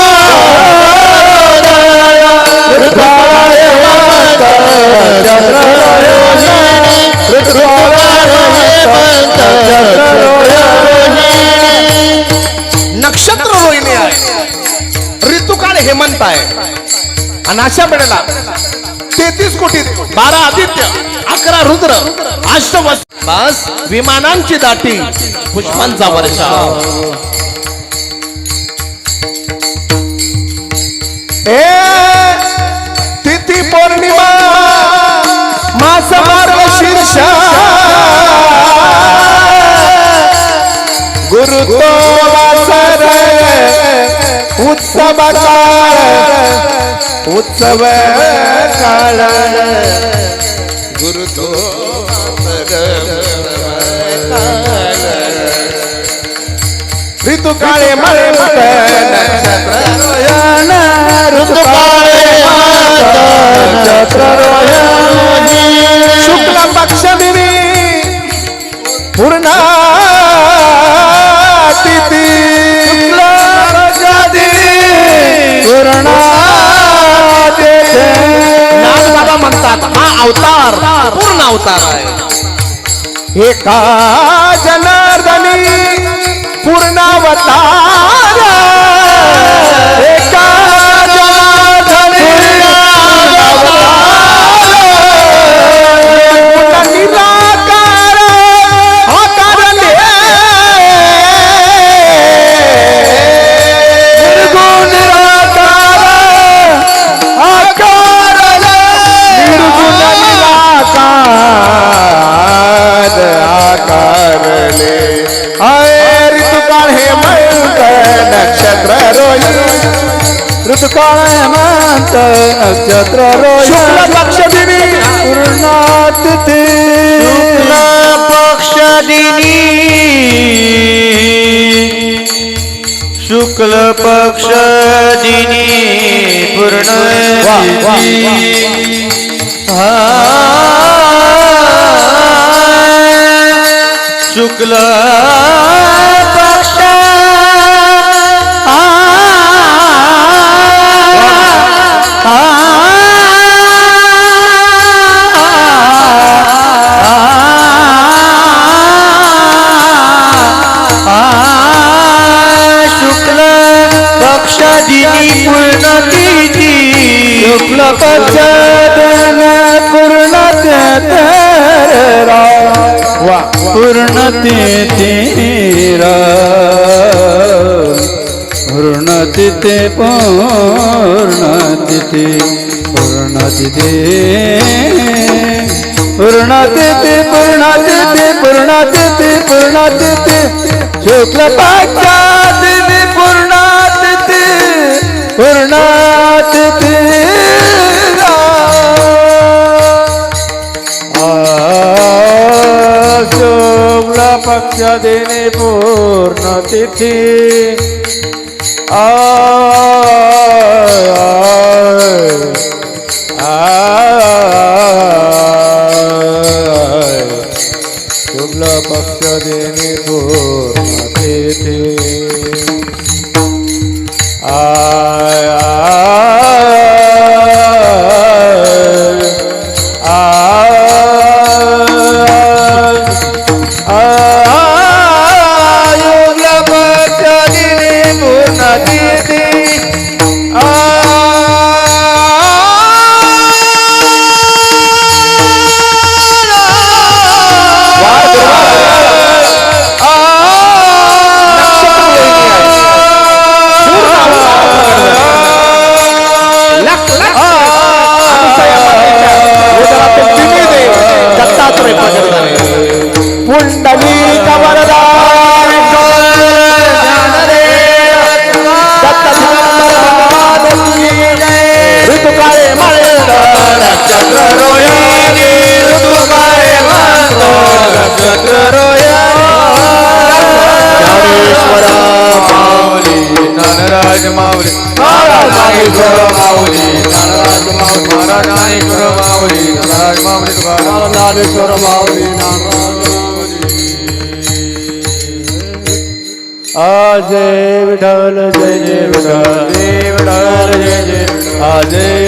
ऋतुकाळ हेमंत नक्षत्र रोहिणी नक्षत्र रोहिणी आहे, ऋतुकाळ हेमंत आहे आणि अशा वेळेला 33 कोटी 12 आदित्य 11 रुद्र बस विमानांची दाटी पुष्पांचा वर्षा तिथी पौर्णिमा मास मार्गशीर्ष गुरुत्व वासर उत्सव काळ गुरुत्व ऋतुकाळे मळमळ नक्षत्र रोयण ऋतुकाळे नक्षत्र रोयण शुक्ल पक्ष दिनी पूर्ण तिथी शुक्ल पक्ष दिनी पूर्ण नागबाबा म्हणतात हा अवतार पूर्ण अवतार आहे. एका जनार्दनी पूर्णावतार एका जनार्दनी निराकार आकार निर्गुण निराकार आकार निर्गुण निराकार आकारले ऋतुकाळ हेमंत नक्षत्र रोहिणी ऋतुकाळ हेमंत नक्षत्र रोहिणी शुक्ल पक्ष दिनी पूर्णातिथी शुक्ल पक्ष दिनी शुक्ल पक्ष दिनी पूर्ण शुक्ल पक्ष शुक्ल पक्ष दिनी पूर्णतिथी शुक्ल पक्ष दिन पूर्णतिथी पूर्णतिथीरा पूर्णतिथी पूर्णतिथी पूर्णतिथी पूर्णतिथी पूर्णतिथी पूर्णतिथी पूर्णतिथी शुक्ल पक्षादिनी पूर्णतिथी पूर्णतिथी शुक्ल पक्ष दिनी पूर्णतिथी शुक्ल पक्ष दिनी पूर्णतिथी तुकाराम ज्ञानेश्वर माऊली जय विठ्ठल जय जय विठ्ठल जय विठ्ठल जय जय जय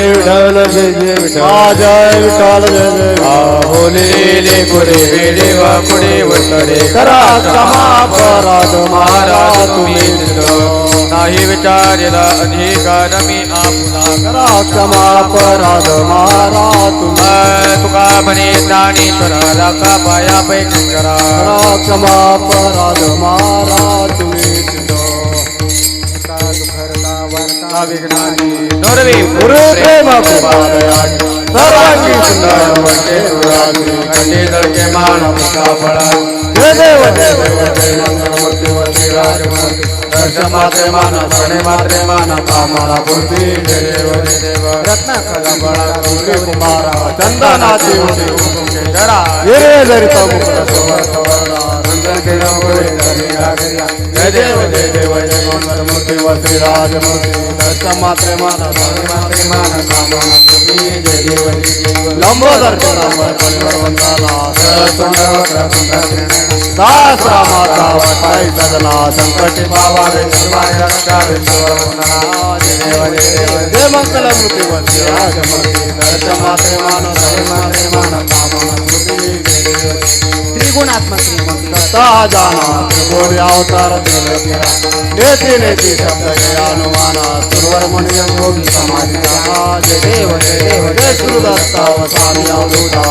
विठ्ठल जय जय विठ्ठल जय विठ्ठल जय जय बोलेले पुढे वेडे वा पुढे वतडे करा क्षमा अपराध मारा तुम्ही नाही विचारला अधिकार मी आपला करा क्षमा अपराध मारा तुम्ही तुका म्हणे ज्ञानेश्वरा राखा पाया पैकी करा क्षमा अपराध मारा तुम्ही नोरवी गुरु प्रेम कुमारयानी सर्वांगी सुंदर वंदे सुरागी घटे दळके मानव फळा जय देव जय देव जय मंगलमूर्ती वंदे राजमूर्ती दर्शन मात्रे माना सणे मात्रे माना कामाला पूर्ती जय देव रत्नाकला बळा गुरु कुमारा चंदनाची होती हुकुमके जरा हिरे जरिता मुकुट सोबत वरदा नंदन के नवरे जरी लागरिया जय देव जय मंगलमूर्ती वंदे राजमूर्ती दर्शन मात्रे माना सणे मात्रे माना कामाला पूर्ती जय देव लंबोदर के नंबर परिवार वंदना दास रामाचा वटाई सदना संकटी पावारे सर्वांग रक्षावे जय मंगल मूर्ती वंदे राजमूर्ती दर्शन मात्रे मानो सहे मात्रे मानो कामना मूर्ती त्रिगुणात्मक श्रीमंत जाना त्रिकोणी अवतार नेती नेती शब्द अनुमाना सुरवर मुनि योगी समाधि जय देव जय देव जय सुरदत्ता स्वामी अवधूता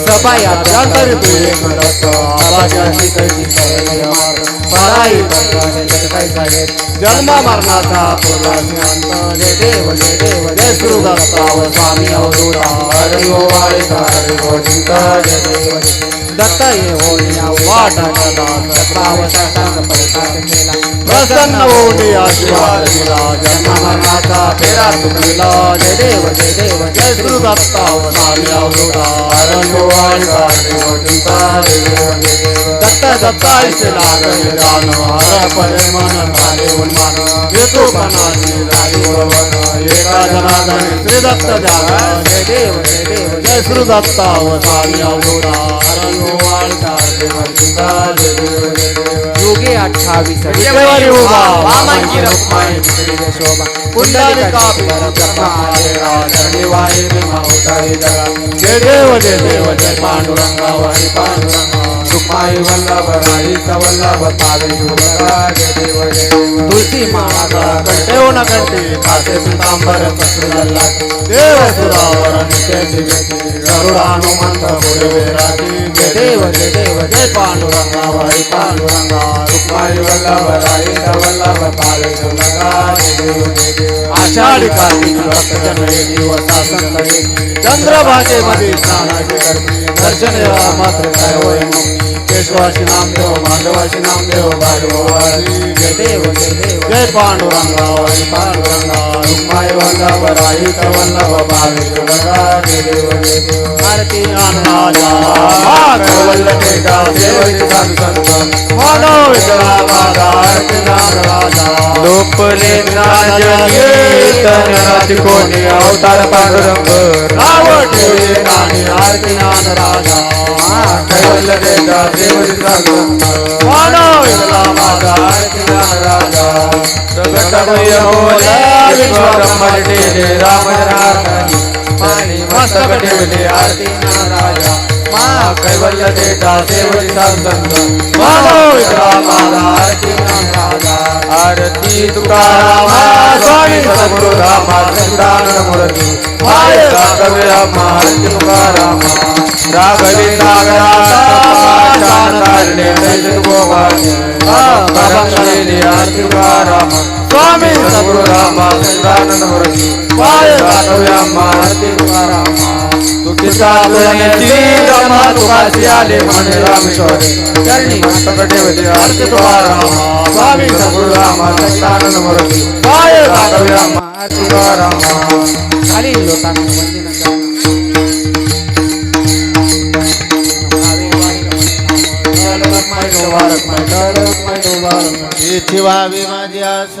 सभाया अंतर तुझे करत आवाजाची कैसी पराई जन्म मरणाचा पूर्ण जय देव जय देव जय सुरदत्ता स्वामी अवधूता हरि ओ वाळिका हरि ओ चिंता जय देव दत्त ये होया वाटा कदा सत्रावसांग परिपाठ केला प्रसन्न होऊन आशीर्वाद दिला जन्म मरणाचा फेरा तुटला जय देव जय सुरदत्ता स्वामी अवधूता हरि ओ वाळिका हरि ओ चिंता जय देव दत्त दत्ता इसे लागले दान हर परे मन झाले उन्मान येतो पणाची झाली उरवण एका जनार्दने श्री दत्त जागा जय देव जय सुरदत्ता स्वामी अवधूता हरि ओ वाळिका हरि ओ चिंता जय देव योगी 28 विजयवारी उभा वामांची रखमाई शोभा पुंडलिका ब्रह्मा धरणी वाहे भीमा उतारी जगा जय देव जय पांडुरंगा वारी पांडुरंगा सुखमाई वल्लभ राहित वल्लभ पावे जुलगा जय देव तुलसी माता कंठे न कंठी खाते पितांबर पसरला देव सुरावर नित्य दिव्यती गरुडानुमंत पुढे राती जय देव जय पांडुरंगा वारी पांडुरंगा सुखमाई वल्लभ राहित वल्लभ पावे जुलगा जय देव आषाढी कार्तिक भक्त जन दिवसा संत चंद्रभागे मध्ये स्नानाचे करते दर्शन मात्र काय होय केशवाशी नामदेव माधवाशी नामदेव भागवती जय देव जय पांडुरंगा वारी पांडुरंगा रुक्माई वल्लभ राहित वल्लभ भावे जुलगा जय देव आरती राजा वल्लभे का सेवती संत मानव विठला माझा आरती राजा लोपले नाजनी कोणी अवतार पांडुरंग राव ठेवले नानी आरती राजा कैवल्य का सेवती संत मानव विठला माझा आरती राजा प्रगटमय होले विश्वब्रह्मटे राम जनार्दनी मस्तक ठेवले आरती राजा मा कैवल्य देता सेवती संत मानव विठला माझा आरती राजा आरती तुकाराम स्वामी सद्गुरु राम चंद्रानंद मूर्ती माय राघव आरती तुकाराम राघवी सागराचा शांतारणे दैत गोपाळी करंगलेली आरती तुकाराम स्वामी सद्गुरु राम चंद्रानंद मूर्ती माय राघव आरती तुकाराम तुझ्या तुळण्याची रमा तुकाशी आले म्हणे रामेश्वरी चरणी मस्तक ठेवले आरती तुकाराम स्वामी सद्गुरु राम चंद्रानंद मूर्ती माय राघव आरती तुकाराम खाली लोटांना वंदना इच्छी व्हावी माझी आस